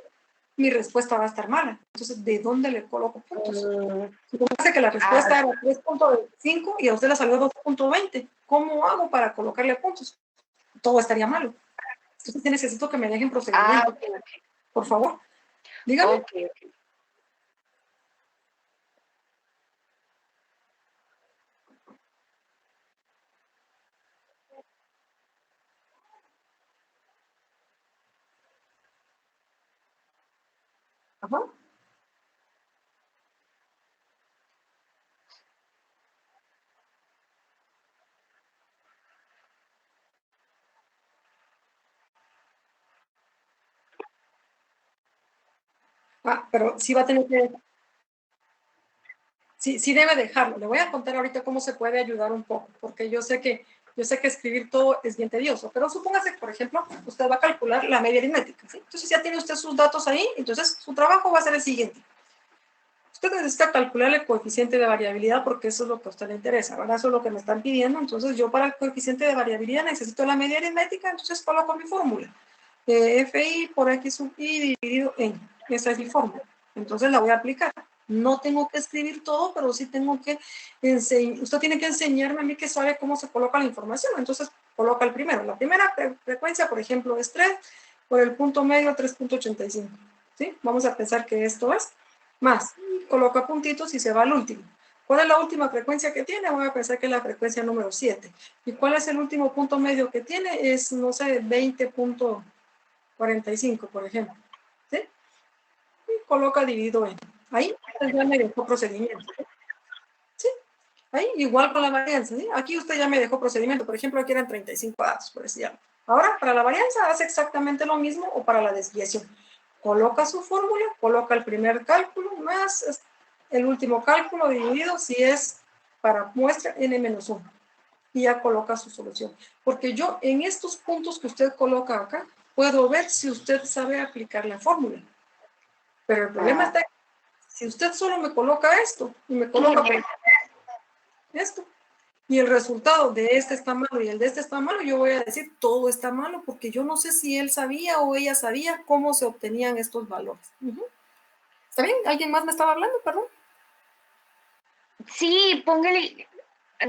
mi respuesta va a estar mala. Entonces, ¿de dónde le coloco puntos? Supongamos que la respuesta era 3.5 y a usted le salió 2.20. ¿Cómo hago para colocarle puntos? Todo estaría malo. Entonces, sí necesito que me dejen procedimiento. Okay. Por favor, dígame. Okay. Ajá. Pero sí va a tener que... Sí debe dejarlo. Le voy a contar ahorita cómo se puede ayudar un poco, porque yo sé que escribir todo es bien tedioso, pero supóngase que, por ejemplo, usted va a calcular la media aritmética, ¿sí? Entonces ya tiene usted sus datos ahí, entonces su trabajo va a ser el siguiente. Usted necesita calcular el coeficiente de variabilidad porque eso es lo que a usted le interesa, ¿verdad? Eso es lo que me están pidiendo. Entonces yo para el coeficiente de variabilidad necesito la media aritmética, entonces coloco mi fórmula. FI por X sub I dividido en. Esa es mi fórmula. Entonces la voy a aplicar. No tengo que escribir todo, pero sí tengo que enseñar. Usted tiene que enseñarme a mí que sabe cómo se coloca la información. Entonces coloca el primero. La primera frecuencia, por ejemplo, es 3 por el punto medio 3.85. ¿Sí? Vamos a pensar que esto es más. Coloca puntitos y se va al último. ¿Cuál es la última frecuencia que tiene? Voy a pensar que es la frecuencia número 7. ¿Y cuál es el último punto medio que tiene? Es, no sé, 20.45, por ejemplo. ¿Sí? Y coloca dividido en. Ahí ya me dejó procedimiento. ¿Sí? Ahí igual con la varianza. ¿Sí? Aquí usted ya me dejó procedimiento. Por ejemplo, aquí eran 35 datos, por decir algo. Ahora, para la varianza hace exactamente lo mismo o para la desviación. Coloca su fórmula, coloca el primer cálculo más el último cálculo dividido si es para muestra n-1 y ya coloca su solución. Porque yo en estos puntos que usted coloca acá puedo ver si usted sabe aplicar la fórmula. Pero el problema está si usted solo me coloca esto y me coloca esto y el resultado de este está malo y el de este está malo, yo voy a decir todo está malo porque yo no sé si él sabía o ella sabía cómo se obtenían estos valores. ¿Está bien? ¿Alguien más me estaba hablando? Perdón. Sí, póngale,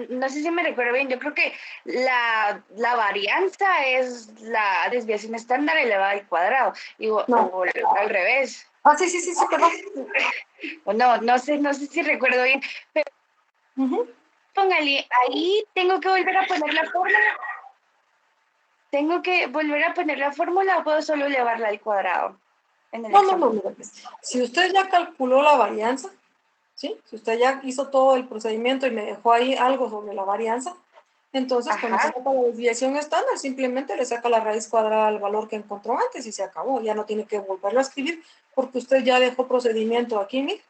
no sé si me recuerdo bien, yo creo que la varianza es la desviación estándar elevada al cuadrado, o al revés. Sí, perdón. O no sé si recuerdo bien, pero póngale, ahí tengo que volver a poner la fórmula. ¿Tengo que volver a poner la fórmula o puedo solo elevarla al cuadrado? No, mira, pues, si usted ya calculó la varianza, ¿sí? Si usted ya hizo todo el procedimiento y me dejó ahí algo sobre la varianza, entonces cuando se saca la desviación estándar, simplemente le saca la raíz cuadrada al valor que encontró antes y se acabó. Ya no tiene que volverlo a escribir porque usted ya dejó procedimiento aquí, mira.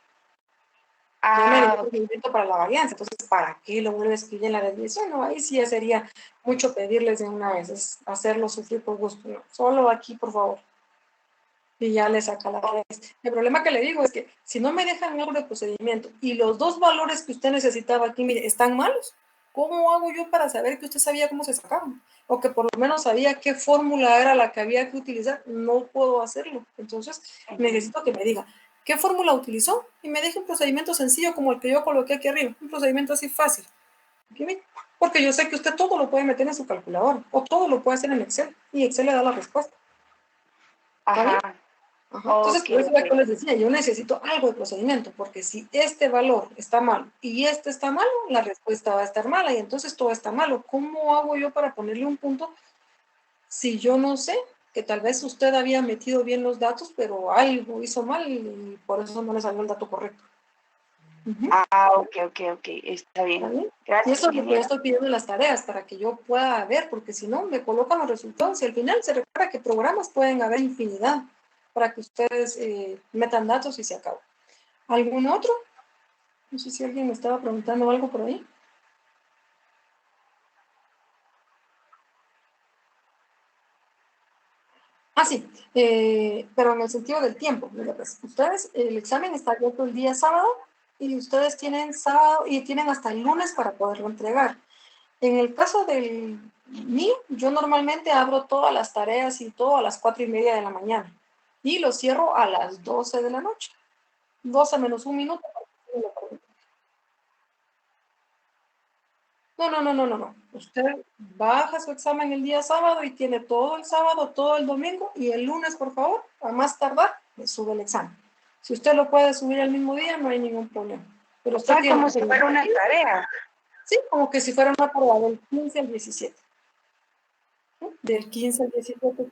Ya me dejó procedimiento para la varianza. Entonces, ¿para qué lo vuelve a escribir en la desviación? No, ahí sí ya sería mucho pedirles de una vez, es hacerlo sufrir por gusto. No, solo aquí, por favor. Y ya le saca la raíz. El problema que le digo es que si no me dejan algo de procedimiento y los dos valores que usted necesitaba aquí, mire, están malos, ¿cómo hago yo para saber que usted sabía cómo se sacaban? O que por lo menos sabía qué fórmula era la que había que utilizar. No puedo hacerlo. Entonces, necesito que me diga qué fórmula utilizó y me deje un procedimiento sencillo como el que yo coloqué aquí arriba. Un procedimiento así fácil. Porque yo sé que usted todo lo puede meter en su calculadora o todo lo puede hacer en Excel y Excel le da la respuesta. ¿Está bien? Entonces, por eso yo les decía, yo necesito algo de procedimiento, porque si este valor está malo y este está malo, la respuesta va a estar mala y entonces todo está malo. ¿Cómo hago yo para ponerle un punto si yo no sé que tal vez usted había metido bien los datos, pero algo hizo mal y por eso no le salió el dato correcto? Ok, está bien. Gracias. Y eso es lo que yo estoy pidiendo en las tareas, para que yo pueda ver, porque si no, me colocan los resultados y al final se recuerda que programas pueden haber infinidad para que ustedes metan datos y se acabó. ¿Algún otro? No sé si alguien me estaba preguntando algo por ahí. Sí, pero en el sentido del tiempo. Mira, pues, ustedes, el examen está abierto el día sábado y ustedes tienen sábado y tienen hasta el lunes para poderlo entregar. En el caso del mío, yo normalmente abro todas las tareas y todo a las 4:30 de la mañana y lo cierro a las 12 de la noche. 12 menos un minuto. No. Usted baja su examen el día sábado y tiene todo el sábado, todo el domingo y el lunes, por favor, a más tardar, le sube el examen. Si usted lo puede subir el mismo día, no hay ningún problema. Pero usted tiene como si fuera una tarea. Sí, como que si fuera una tarea del 15 al 17. ¿Sí? Del 15 al 17.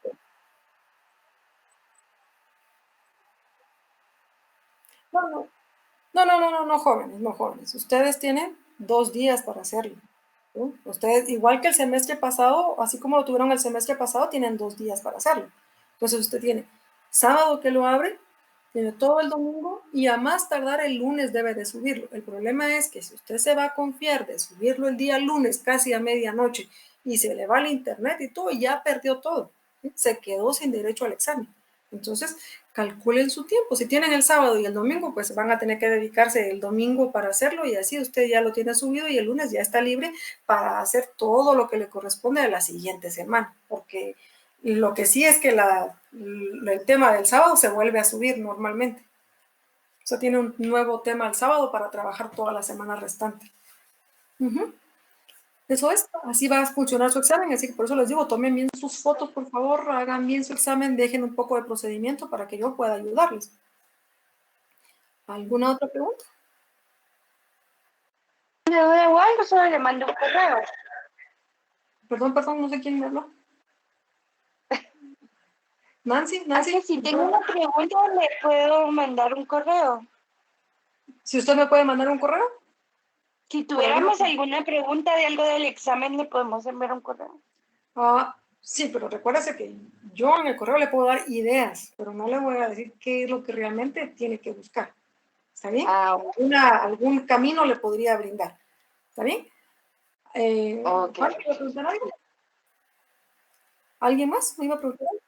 No, jóvenes. Ustedes tienen 2 días para hacerlo. ¿Sí? Ustedes, igual que el semestre pasado, así como lo tuvieron el semestre pasado, tienen 2 días para hacerlo. Entonces usted tiene sábado que lo abre, Tiene todo el domingo y a más tardar el lunes debe de subirlo. El problema es que si usted se va a confiar de subirlo el día lunes casi a medianoche y se le va al internet y todo, ya perdió todo. ¿Sí? Se quedó sin derecho al examen. Entonces, calculen su tiempo. Si tienen el sábado y el domingo, pues van a tener que dedicarse el domingo para hacerlo y así usted ya lo tiene subido y el lunes ya está libre para hacer todo lo que le corresponde a la siguiente semana. Porque lo que sí es que el tema del sábado se vuelve a subir normalmente. O sea, tiene un nuevo tema el sábado para trabajar toda la semana restante. Eso es, así va a funcionar su examen, así que por eso les digo, tomen bien sus fotos, por favor, hagan bien su examen, dejen un poco de procedimiento para que yo pueda ayudarles. ¿Alguna otra pregunta? ¿Me duda o algo? Solo le mando un correo. Perdón, no sé quién me habló. Nancy. Que si tengo una pregunta, le puedo mandar un correo. Si usted me puede mandar un correo. Si tuviéramos alguna pregunta de algo del examen, le podemos enviar un correo. Sí, pero recuérdese que yo en el correo le puedo dar ideas, pero no le voy a decir qué es lo que realmente tiene que buscar. ¿Está bien? Algún camino le podría brindar. ¿Está bien? Okay. ¿Juan, ¿iba a preguntar algo? ¿Alguien más me iba a preguntar algo?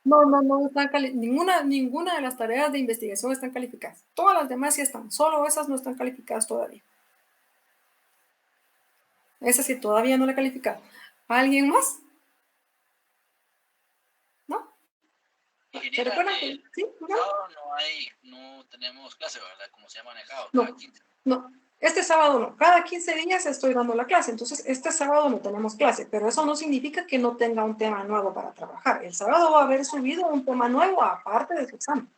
No están ninguna de las tareas de investigación están calificadas. Todas las demás sí están, solo esas no están calificadas todavía. Esa sí todavía no la he calificado. ¿Alguien más? ¿No? ¿Se recuerdan? ¿Sí? No tenemos clase, ¿verdad? ¿Cómo se ha manejado? No, este sábado no. Cada 15 días estoy dando la clase. Entonces, este sábado no tenemos clase, pero eso no significa que no tenga un tema nuevo para trabajar. El sábado va a haber subido un tema nuevo aparte de su examen.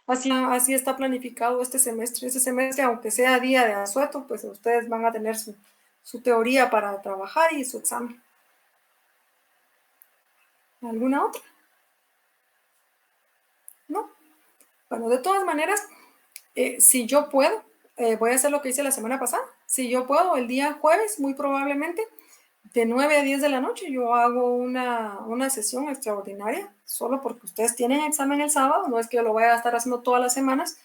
Así está planificado este semestre. Este semestre, aunque sea día de asueto, pues ustedes van a tener su teoría para trabajar y su examen. ¿Alguna otra? ¿No? Bueno, de todas maneras, si yo puedo, voy a hacer lo que hice la semana pasada. Si yo puedo, el día jueves, muy probablemente, de 9 a 10 de la noche, yo hago una sesión extraordinaria, solo porque ustedes tienen examen el sábado, no es que yo lo vaya a estar haciendo todas las semanas,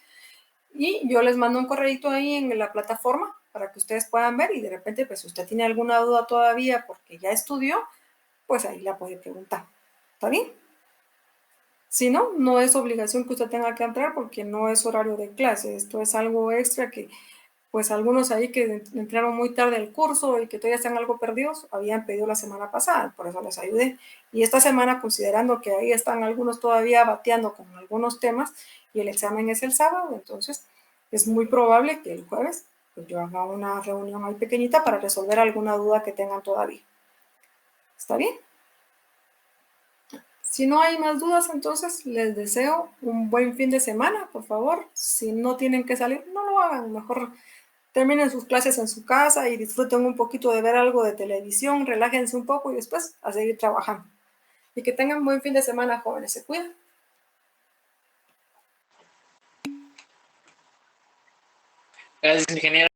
y yo les mando un correíto ahí en la plataforma para que ustedes puedan ver y de repente, pues si usted tiene alguna duda todavía porque ya estudió, pues ahí la puede preguntar. ¿Está bien? Si no, no es obligación que usted tenga que entrar porque no es horario de clase. Esto es algo extra que, pues algunos ahí que entraron muy tarde al curso y que todavía están algo perdidos, habían pedido la semana pasada, por eso les ayudé. Y esta semana, considerando que ahí están algunos todavía bateando con algunos temas y el examen es el sábado, entonces es muy probable que el jueves pues yo haga una reunión ahí pequeñita para resolver alguna duda que tengan todavía. ¿Está bien? Si no hay más dudas, entonces les deseo un buen fin de semana, por favor. Si no tienen que salir, no lo hagan. Mejor terminen sus clases en su casa y disfruten un poquito de ver algo de televisión, relájense un poco y después a seguir trabajando. Y que tengan un buen fin de semana, jóvenes. Se cuidan. Gracias, ingeniero.